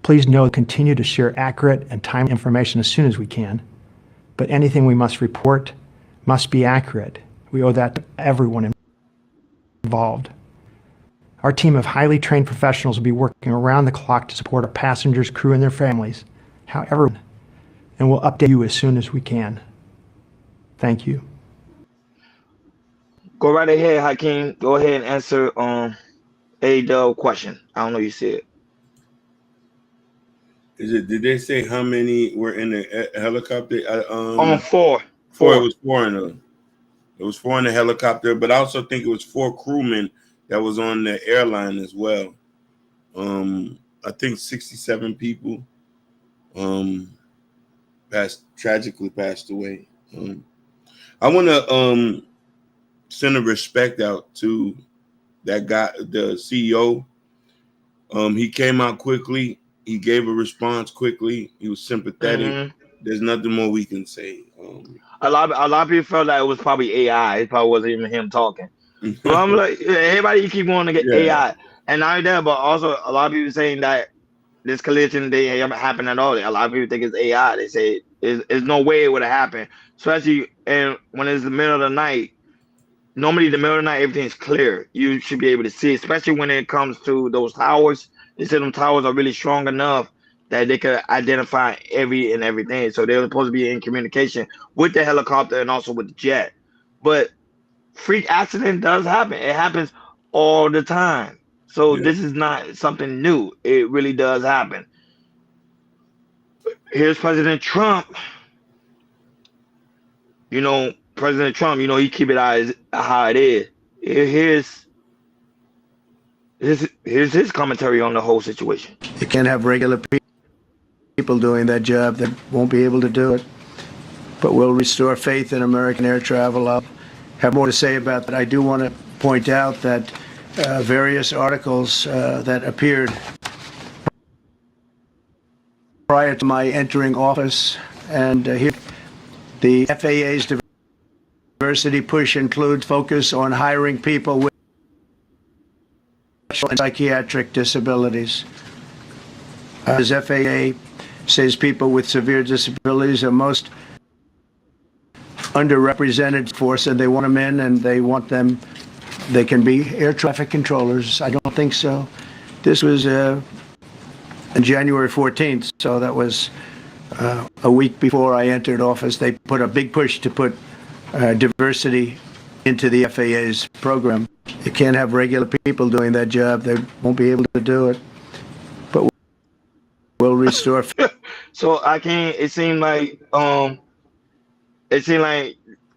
Please know continue to share accurate and timely information as soon as we can. But anything we must report must be accurate. We owe that to everyone involved. Our team of highly trained professionals will be working around the clock to support our passengers, crew, and their families, however, and we'll update you as soon as we can. Thank you. Go right ahead, Hakeem. Go ahead and answer A-Dub question. I don't know you see it. Did they say how many were in the helicopter? On 4. It was 4 in the. It was 4 in the helicopter, but I also think it was 4 crewmen that was on the airline as well. I think 67 people tragically passed away. I want to send a respect out to that guy, the CEO. He came out quickly. He gave a response quickly. He was sympathetic. Mm-hmm. There's nothing more we can say. A lot of people felt like it was probably AI. It probably wasn't even him talking. But I'm like, everybody keep wanting to get AI, and not only that, but also a lot of people saying that this collision didn't happen at all. A lot of people think it's AI. They say there's no way it would have happened, especially and when it's the middle of the night. Normally, the middle of the night, everything's clear. You should be able to see, especially when it comes to those towers. They said them towers are really strong enough that they could identify everything. So they're supposed to be in communication with the helicopter and also with the jet. But freak accident does happen. It happens all the time. So this is not something new. It really does happen. Here's President Trump. You know, President Trump, he keep it how it is. Here's his commentary on the whole situation. You can't have regular people doing that job that won't be able to do it. But we'll restore faith in American air travel. I'll have more to say about that. I do want to point out that various articles that appeared prior to my entering office, and here the FAA's diversity push includes focus on hiring people with psychiatric disabilities. As FAA says, people with severe disabilities are most underrepresented force, and they want them in, and they want them. They can be air traffic controllers. I don't think so. This was on January 14th, so that was a week before I entered office. They put a big push to put diversity into the FAA's program. You can't have regular people doing that job. They won't be able to do it. But we'll restore. So I can't. It seemed like a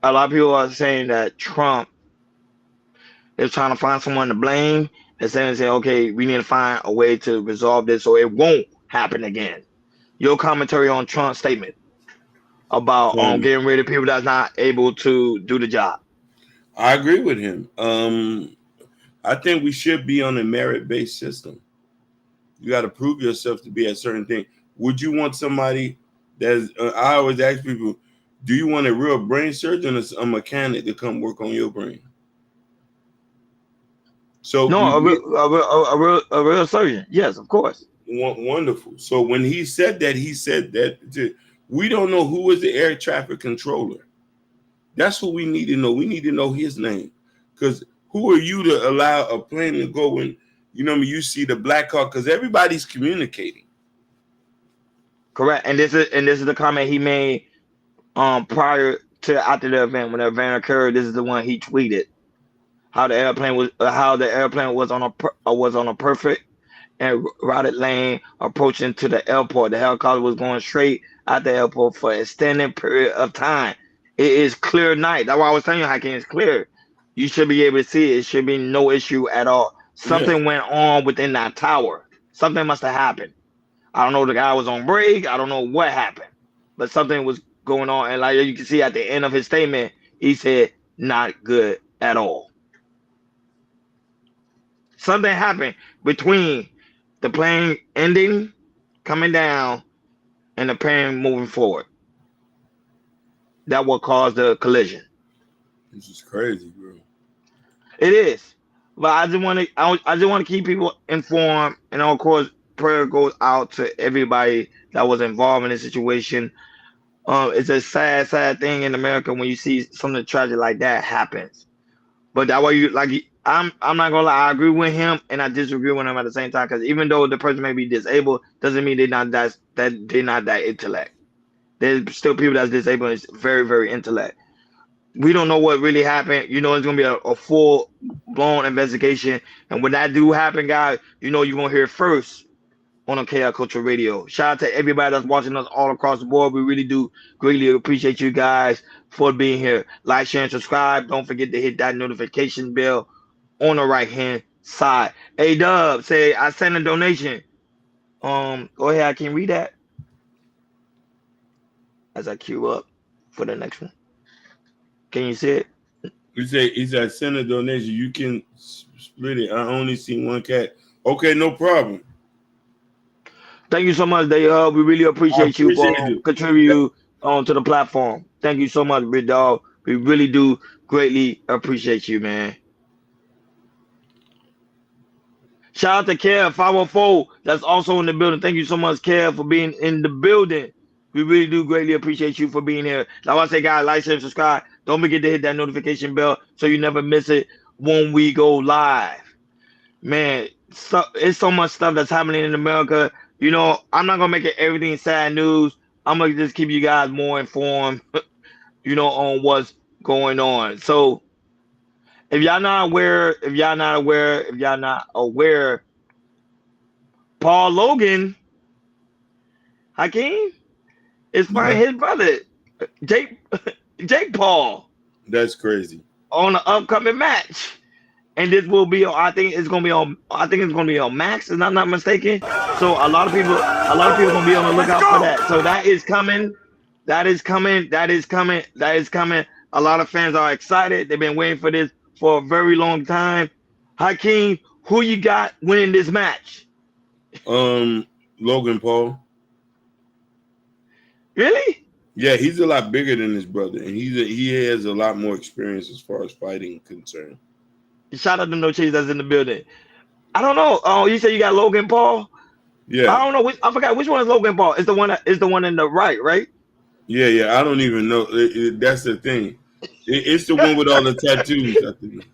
lot of people are saying that Trump is trying to find someone to blame and saying, okay, we need to find a way to resolve this so it won't happen again. Your commentary on Trump's statement about getting rid of people that's not able to do the job. I agree with him. I think we should be on a merit-based system. You got to prove yourself to be a certain thing. Would you want somebody that's? I always ask people, do you want a real brain surgeon or a mechanic to come work on your brain? So no, a real surgeon. Yes, of course. Wonderful. So when he said that we don't know who is the air traffic controller. That's what we need to know. We need to know his name, because who are you to allow a plane to go when you see the black car? Because everybody's communicating. Correct, and this is the comment he made prior to after the event when the event occurred. This is the one he tweeted how the airplane was on a perfect and routed lane approaching to the airport. The helicopter was going straight at the airport for an extended period of time. It is clear night. That's why I was telling you, Hakeem, it's clear. You should be able to see it. It should be no issue at all. Something went on within that tower. Something must have happened. I don't know. The guy was on break. I don't know what happened, but something was going on. And like you can see at the end of his statement, he said, "Not good at all." Something happened between the plane ending, coming down, and the plane moving forward. That will cause the collision. This is crazy, bro. It is, but I just want to keep people informed, and of course, prayer goes out to everybody that was involved in this situation. It's a sad, sad thing in America when you see something tragic like that happens. But that way, I'm not gonna lie, I agree with him and I disagree with him at the same time, because even though the person may be disabled, doesn't mean they're not that intellect. There's still people that's disabled and it's very, very intellect. We don't know what really happened. It's gonna be a full blown investigation, and when that do happen, guys, you're gonna hear it first on KI Culture Radio. Shout out to everybody that's watching us all across the board. We really do greatly appreciate you guys for being here. Like, share, and subscribe. Don't forget to hit that notification bell on the right hand side. Hey Dub, say I sent a donation. Go ahead, I can read that as I queue up for the next one. Can you see it? He said send a donation. You can split it. I only see one cat. Okay, no problem. Thank you so much, Dave. We really appreciate you for contributing to the platform. Thank you so much, big dog. We really do greatly appreciate you, man. Shout out to Kev 504. That's also in the building. Thank you so much, Kev, for being in the building. We really do greatly appreciate you for being here. Like I say, guys, like, share, and subscribe. Don't forget to hit that notification bell so you never miss it when we go live. Man, it's so much stuff that's happening in America. I'm not gonna make it everything sad news. I'm gonna just keep you guys more informed, on what's going on. So if y'all not aware, Paul Logan, Hakeem, is fighting his brother, Jake Paul. That's crazy. On the upcoming match. And this will be, I think it's gonna be on Max, if I'm not mistaken. So a lot of people gonna be on the lookout for that. So that is coming. A lot of fans are excited. They've been waiting for this for a very long time. Hakeem, who you got winning this match? Logan Paul. Really? Yeah, he's a lot bigger than his brother, and he has a lot more experience as far as fighting concerned. Shout out to No Chase that's in the building. I don't know. Oh, you said you got Logan Paul? Yeah. I don't know. I forgot which one is Logan Paul. It's the one in the right? Yeah. I don't even know. That's the thing. It's the one with all the tattoos, I think.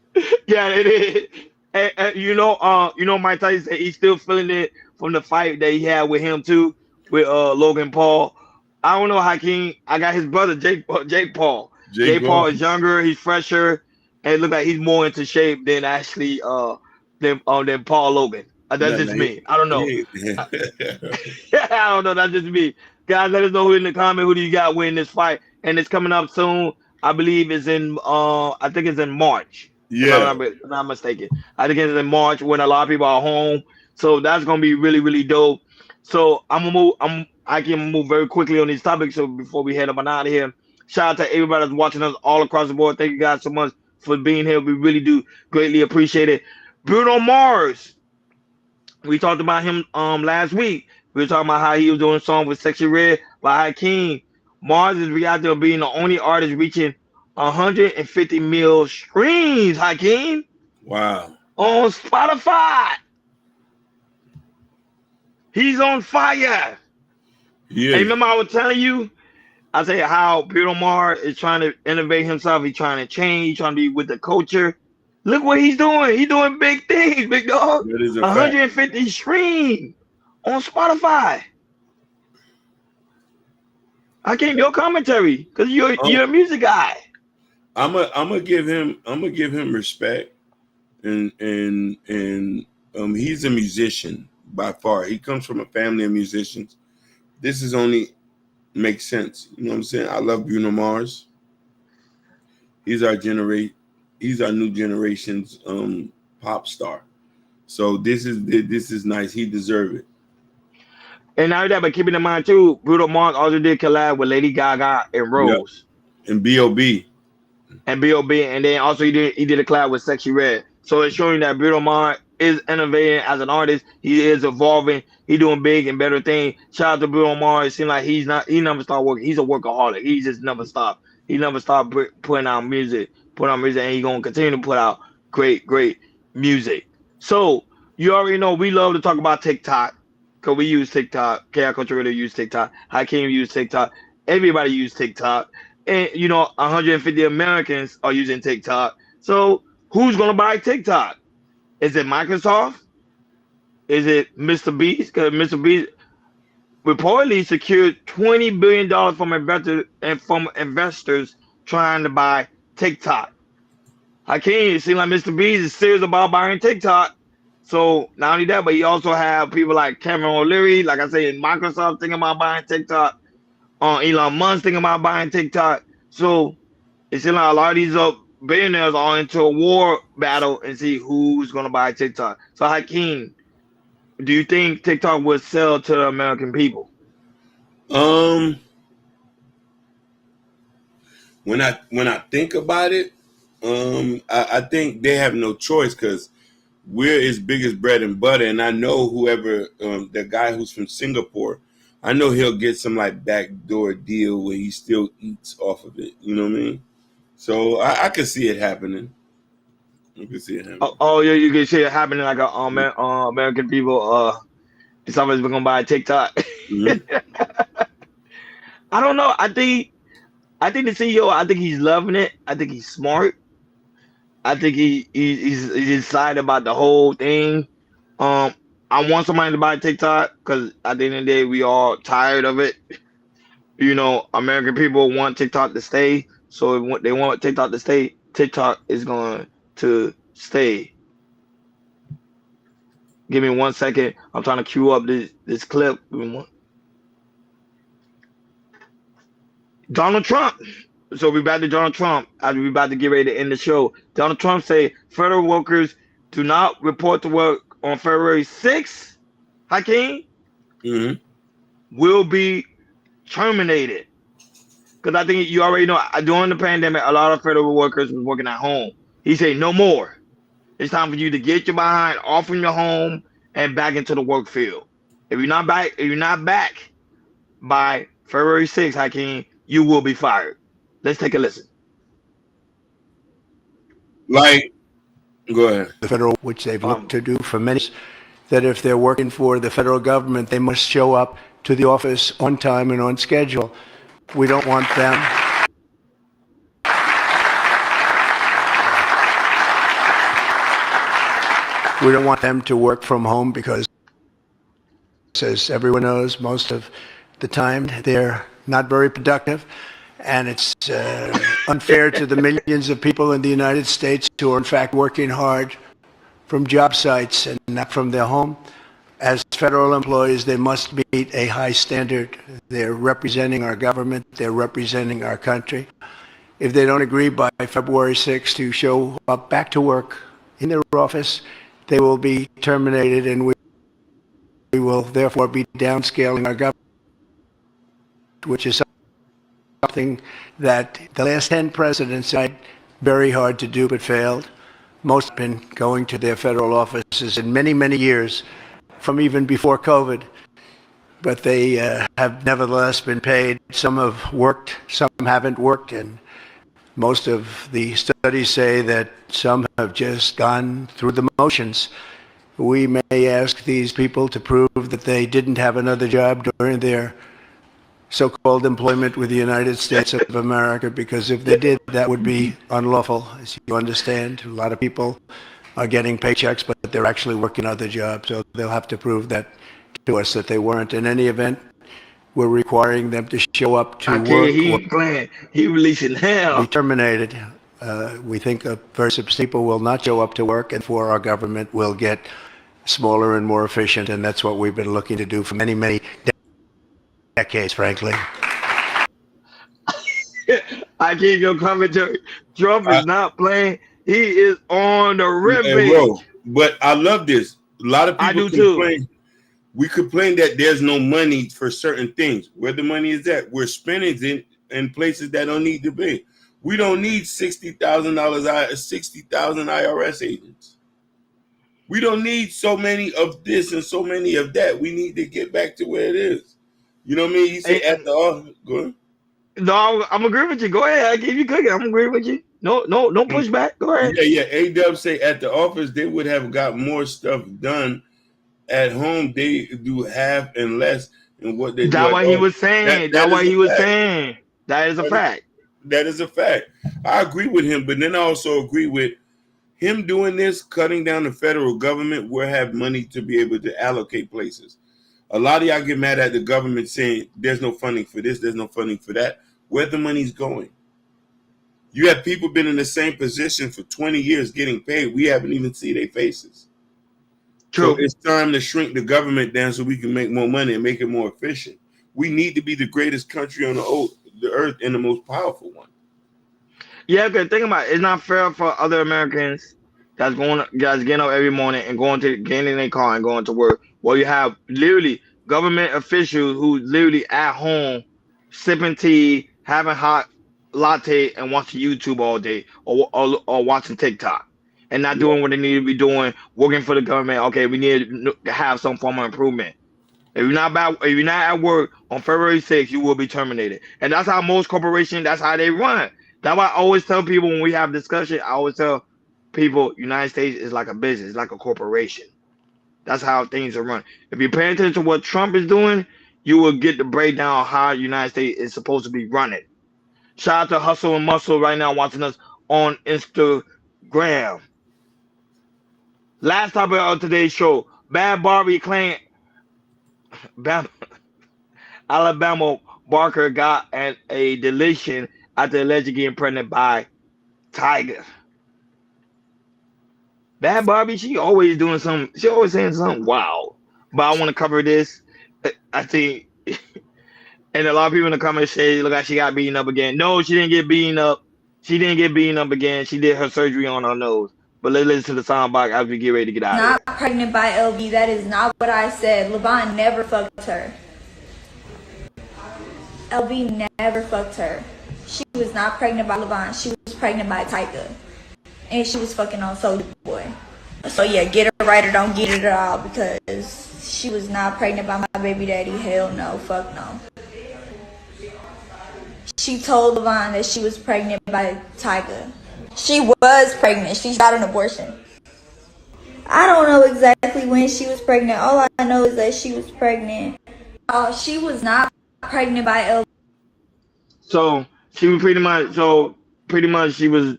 Yeah, it is. And Mike Tyson said he's still feeling it from the fight that he had with him too, with Logan Paul. I don't know, Hakeem. I got his brother Jake Paul. Jake Jake Paul Paul. is younger, he's fresher, and it looks like he's more into shape than actually than Paul Logan. That's No, just no, me. I don't know. yeah. I don't know. That's just me. Guys, let us know who in the comment who do you got winning this fight, and it's coming up soon. I believe it's in I think it's in March. If Yeah. I'm not mistaken. I think it's in March when a lot of people are home. So that's gonna be really, really dope. So I'm gonna move. I can move very quickly on these topics. So before we head up and out of here, shout out to everybody that's watching us all across the board. Thank you guys so much for being here. We really do greatly appreciate it. Bruno Mars. We talked about him last week. We were talking about how he was doing a song with Sexy Red by Hakeem. Mars is out there being the only artist reaching 150 mil streams, Hakeem. Wow. On Spotify. He's on fire. Yeah. And remember I was telling you, I say how Bruno Mars is trying to innovate himself. He's trying to change. He's trying to be with the culture. Look what he's doing. He's doing big things, big dog. That is a 150 fact. streams on Spotify. Hakeem, your commentary, because you're a music guy. I'm gonna give him respect, and he's a musician by far. He comes from a family of musicians. This is only makes sense. You know what I'm saying? I love Bruno Mars. He's our new generation's pop star. So this is nice. He deserves it. And now that, but keeping in mind too, Bruno Mars also did collab with Lady Gaga and Rose. Yep. And B.O.B. And then also he did a collab with Sexy Red. So it's showing that Bruno Mars is innovating as an artist. He is evolving. He doing big and better things. Shout out to Bruno Mars. It seems like he never stopped working. He's a workaholic. He just never stopped. He never stopped putting out music, and he's gonna continue to put out great music. So you already know we love to talk about TikTok. Because we use TikTok. KI Culture Radio use TikTok. Hakeem use TikTok. Everybody use TikTok. And, 150 Americans are using TikTok. So who's going to buy TikTok? Is it Microsoft? Is it Mr. Beast? Because Mr. Beast reportedly secured $20 billion from investors trying to buy TikTok. Hakeem, it seems like Mr. Beast is serious about buying TikTok. So not only that, but he also have people like Cameron O'Leary, like I say, in Microsoft thinking about buying TikTok. Elon Musk thinking about buying TikTok. So it seems like a lot of these billionaires are into a war battle and see who's gonna buy TikTok. So Hakeem, do you think TikTok will sell to the American people? When I think about it, I think they have no choice because we're his biggest bread and butter, and I know whoever the guy who's from Singapore, I know he'll get some like backdoor deal where he still eats off of it. You know what I mean? So I can see it happening. You can see it happening. Oh yeah, you can see it happening like American people. Somebody's gonna buy TikTok. Mm-hmm. I don't know. I think the CEO. I think he's loving it. I think he's smart. I think he's excited about the whole thing. I want somebody to buy TikTok because at the end of the day, we all tired of it. American people want TikTok to stay. So if they want TikTok to stay, TikTok is going to stay. Give me 1 second. I'm trying to queue up this clip. Donald Trump. So we back to Donald Trump as we about to get ready to end the show. Donald Trump say federal workers do not report to work on February 6th, Hakeem, will be terminated. Because I think you already know, during the pandemic, a lot of federal workers was working at home. He said, no more. It's time for you to get your behind off from your home and back into the work field. If you're not back by February 6th, Hakeem, you will be fired. Let's take a listen. Go ahead. The federal, which they've looked to do for many, that if they're working for the federal government, they must show up to the office on time and on schedule. We don't want them. We don't want them to work from home because, as everyone knows, most of the time they're not very productive. And it's unfair to the millions of people in the United States who are in fact working hard from job sites and not from their home. As federal employees, they must meet a high standard. They're representing our government. They're representing our country. If they don't agree by February 6th to show up back to work in their office, they will be terminated, and we will therefore be downscaling our government, which is something that the last 10 presidents tried very hard to do but failed. Most have been going to their federal offices in many, many years, from even before COVID, but they have nevertheless been paid. Some have worked, some haven't worked, and most of the studies say that some have just gone through the motions. We may ask these people to prove that they didn't have another job during their so-called employment with the United States of America, because if they did, that would be unlawful, as you understand. A lot of people are getting paychecks, but they're actually working other jobs, so they'll have to prove that to us that they weren't. In any event, we're requiring them to show up to work He playing. He releasing hell. be terminated. We think a very substantial people will not show up to work, and for our government will get smaller and more efficient, and that's what we've been looking to do for many, many decades, frankly. I gave your commentary. Trump is not playing. He is on the Hey, ribbon. but I love this. A lot of people complain. We complain that there's no money for certain things. Where the money is at, we're spending it in places that don't need to be. We don't need $60,000, 60,000 IRS agents. We don't need so many of this and so many of that. We need to get back to where it is. You know what I mean? You say at the office. Go ahead. No, I'm agreeing with you. Go ahead. I give you cookie. I'm agreeing with you. No pushback. Go ahead. Yeah. A-Dub say at the office they would have got more stuff done. At home they do half and less than what they do. That's what he was saying. That's what he was saying. That is a fact. That is a fact. I agree with him, but then I also agree with him doing this, cutting down the federal government. We'll have money to be able to allocate places. A lot of y'all get mad at the government saying there's no funding for this, there's no funding for that. Where the money's going? You have people been in the same position for 20 years getting paid. We haven't even seen their faces. True. So it's time to shrink the government down so we can make more money and make it more efficient. We need to be the greatest country on the earth and the most powerful one. Yeah, because think about it. It's not fair for other Americans that's getting up every morning and getting in their car and going to work. Well, you have literally government officials who literally at home sipping tea, having hot latte, and watching YouTube all day, or watching TikTok, and not doing what they need to be doing, working for the government. Okay, we need to have some form of improvement. If you're not at work on February 6th, you will be terminated. And that's how most corporations, that's how they run. That's why I always tell people when we have discussion, I always tell people, United States is like a business, like a corporation. That's how things are run. If you're paying attention to what Trump is doing, you will get the breakdown of how United States is supposed to be running. Shout out to Hustle and Muscle right now watching us on Instagram. Last topic of today's show, Bad Barbie claim Alabama Barker got a deletion after allegedly getting pregnant by Tiger. Bad Barbie, she always doing something. She always saying something wild. But I want to cover this. I think, and a lot of people in the comments say, look like she got beaten up again. No, she didn't get beaten up. She didn't get beaten up again. She did her surgery on her nose. But let's listen to the sound box as we get ready to get out of here. Not pregnant by LB. That is not what I said. LeVon never fucked her. LB never fucked her. She was not pregnant by LeVon. She was pregnant by Tyga. And she was fucking on Soulja Boy. So yeah, get it right or don't get it at all, because she was not pregnant by my baby daddy. Hell no. Fuck no. She told LeVon that she was pregnant by Tyga. She was pregnant. She got an abortion. I don't know exactly when she was pregnant. All I know is that she was pregnant. She was not pregnant by LB. So she was pretty much she was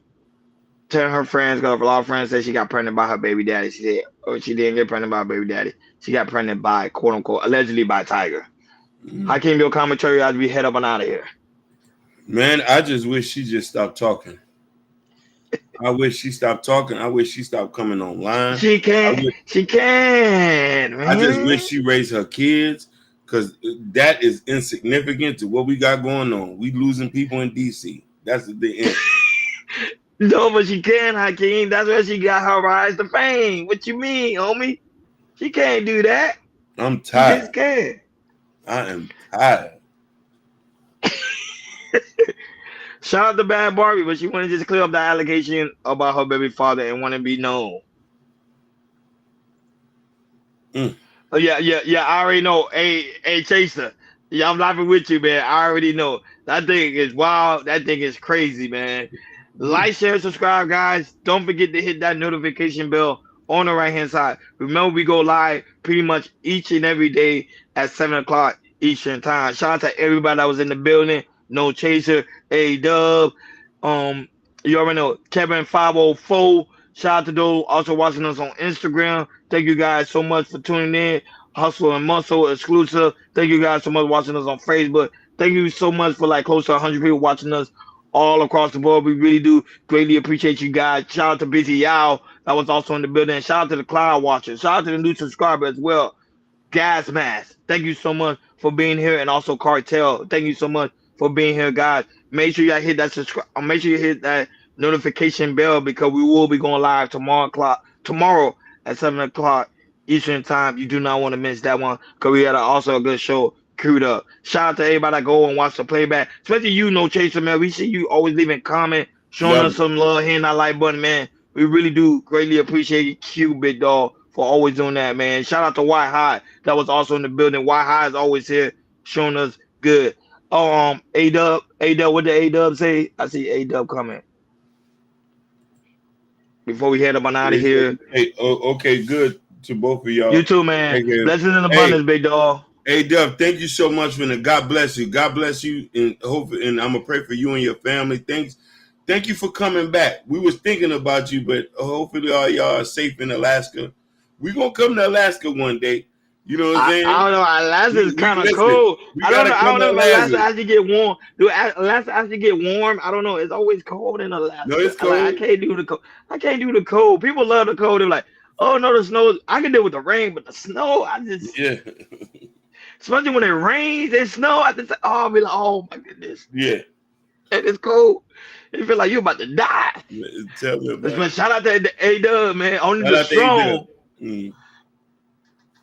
telling her friends, because a lot of friends said she got pregnant by her baby daddy. She said, or she didn't get pregnant by her baby daddy. She got pregnant by, quote unquote, allegedly by Tiger. How can your commentary as we head up and out of here? Man, I just wish she just stopped talking. I wish she stopped talking. I wish she stopped coming online. She can't. She can, man. I just wish she raised her kids, because that is insignificant to what we got going on. We losing people in DC. That's the end. No, but she can, Hakeem. That's where she got her rise to fame. What you mean, homie? She can't do that. I'm tired. She just can't. I am tired. Shout out to Bad Barbie, but she wanted to just clear up the allegation about her baby father and want to be known. Oh, yeah. I already know. Hey, Chaser. Yeah, I'm laughing with you, man. I already know. That thing is wild. That thing is crazy, man. Like, share, subscribe, guys. Don't forget to hit that notification bell on the right-hand side. Remember, we go live pretty much each and every day at 7 o'clock Eastern time. Shout out to everybody that was in the building. No Chaser, A-Dub, you already know, Kevin 504. Shout out to those also watching us on Instagram. Thank you guys so much for tuning in. Hustle and Muscle exclusive. Thank you guys so much for watching us on Facebook. Thank you so much for like close to 100 people watching us all across the board. We really do greatly appreciate you guys. Shout out to Busy Yao that was also in the building. Shout out to the Cloud Watchers. Shout out to the new subscriber as well. Gas Mask. Thank you so much for being here, and also Cartel. Thank you so much for being here, guys. Make sure you hit that subscribe. Make sure you hit that notification bell, because we will be going live tomorrow at 7 o'clock Eastern time. You do not want to miss that one, because we had also a good show queued up. Shout out to everybody that go and watch the playback, especially you, No Chaser, man. We see you always leaving comment, showing us some love, hitting that like button, man. We really do greatly appreciate you, Big Dog, for always doing that, man. Shout out to White High that was also in the building. White High is always here showing us good. A-Dub, what did A-Dub say? I see A-Dub coming. Before we head up and out of here. Hey, okay, good to both of y'all. You too, man. Blessings in abundance, Big Dog. Hey, Dub, thank you so much, man. God bless you. God bless you, and I'm gonna pray for you and your family. Thank you for coming back. We was thinking about you, but hopefully all y'all are safe in Alaska. We're gonna come to Alaska one day. You know what I'm saying? I don't know. Alaska is kind of cold. I don't know if Alaska actually get warm. Do Alaska actually get warm? I don't know. It's always cold in Alaska. No, it's cold. I can't do the cold. I can't do the cold. People love the cold. They're like, oh no, the snow. I can deal with the rain, but the snow, especially when it rains and snow, I just I'll be like, oh my goodness. Yeah. And it's cold. You feel like you're about to die. Tell me about it. Shout out to A-Dub, man. Only the strong.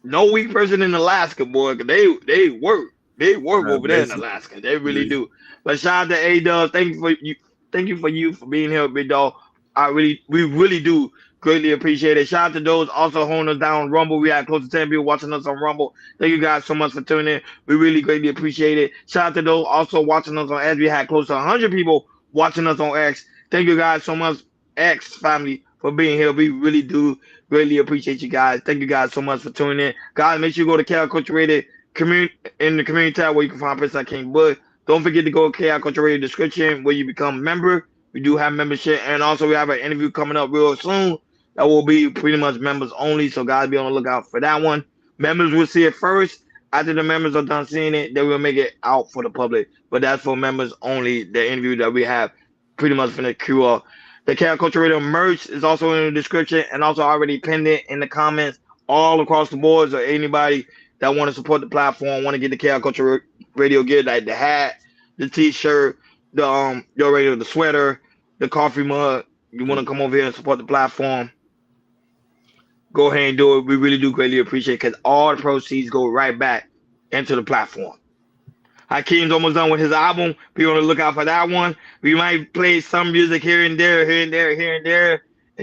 No weak person in Alaska, boy, because they work. They work over there in Alaska. They really do. But shout out to A-Dub. Thank you for being here, Big Dog. We really do greatly appreciate it. Shout out to those also holding us down on Rumble. We had close to 10 people watching us on Rumble. Thank you guys so much for tuning in. We really greatly appreciate it. Shout out to those also watching us on X. We had close to 100 people watching us on X. Thank you guys so much, X family, for being here. We really do greatly appreciate you guys. Thank you guys so much for tuning in. Guys, make sure you go to KL Culture Radio in the community tab where you can find Prince King Bud. Don't forget to go to KL Culture Radio description where you become a member. We do have membership, and also we have an interview coming up real soon that will be pretty much members only. So guys, be on the lookout for that one. Members will see it first. After the members are done seeing it, they will make it out for the public. But that's for members only. The interview that we have pretty much finna queue up. The KL Culture Radio merch is also in the description and also already pinned it in the comments all across the board. So anybody that want to support the platform, want to get the KL Culture Radio gear, like the hat, the t-shirt, the radio, the sweater, the coffee mug, you want to come over here and support the platform, go ahead and do it. We really do greatly appreciate it, because all the proceeds go right back into the platform. Hakeem's almost done with his album. Be on the lookout for that one. We might play some music here and there, and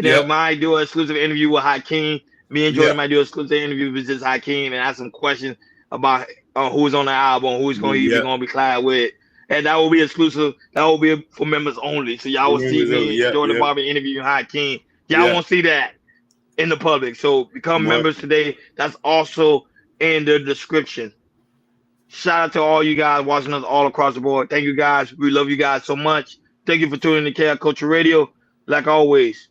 then might do an exclusive interview with Hakeem. Me and Jordan might do an exclusive interview with just Hakeem and ask some questions about who's on the album, who's going to be collab with. And that will be exclusive. That will be for members only. So y'all will see me, Jordan Bobby interviewing Hakeem. Y'all won't see that in the public. So become members today. That's also in the description. Shout out to all you guys watching us all across the board. Thank you guys. We love you guys so much. Thank you for tuning in to Chaos Culture Radio. Like always,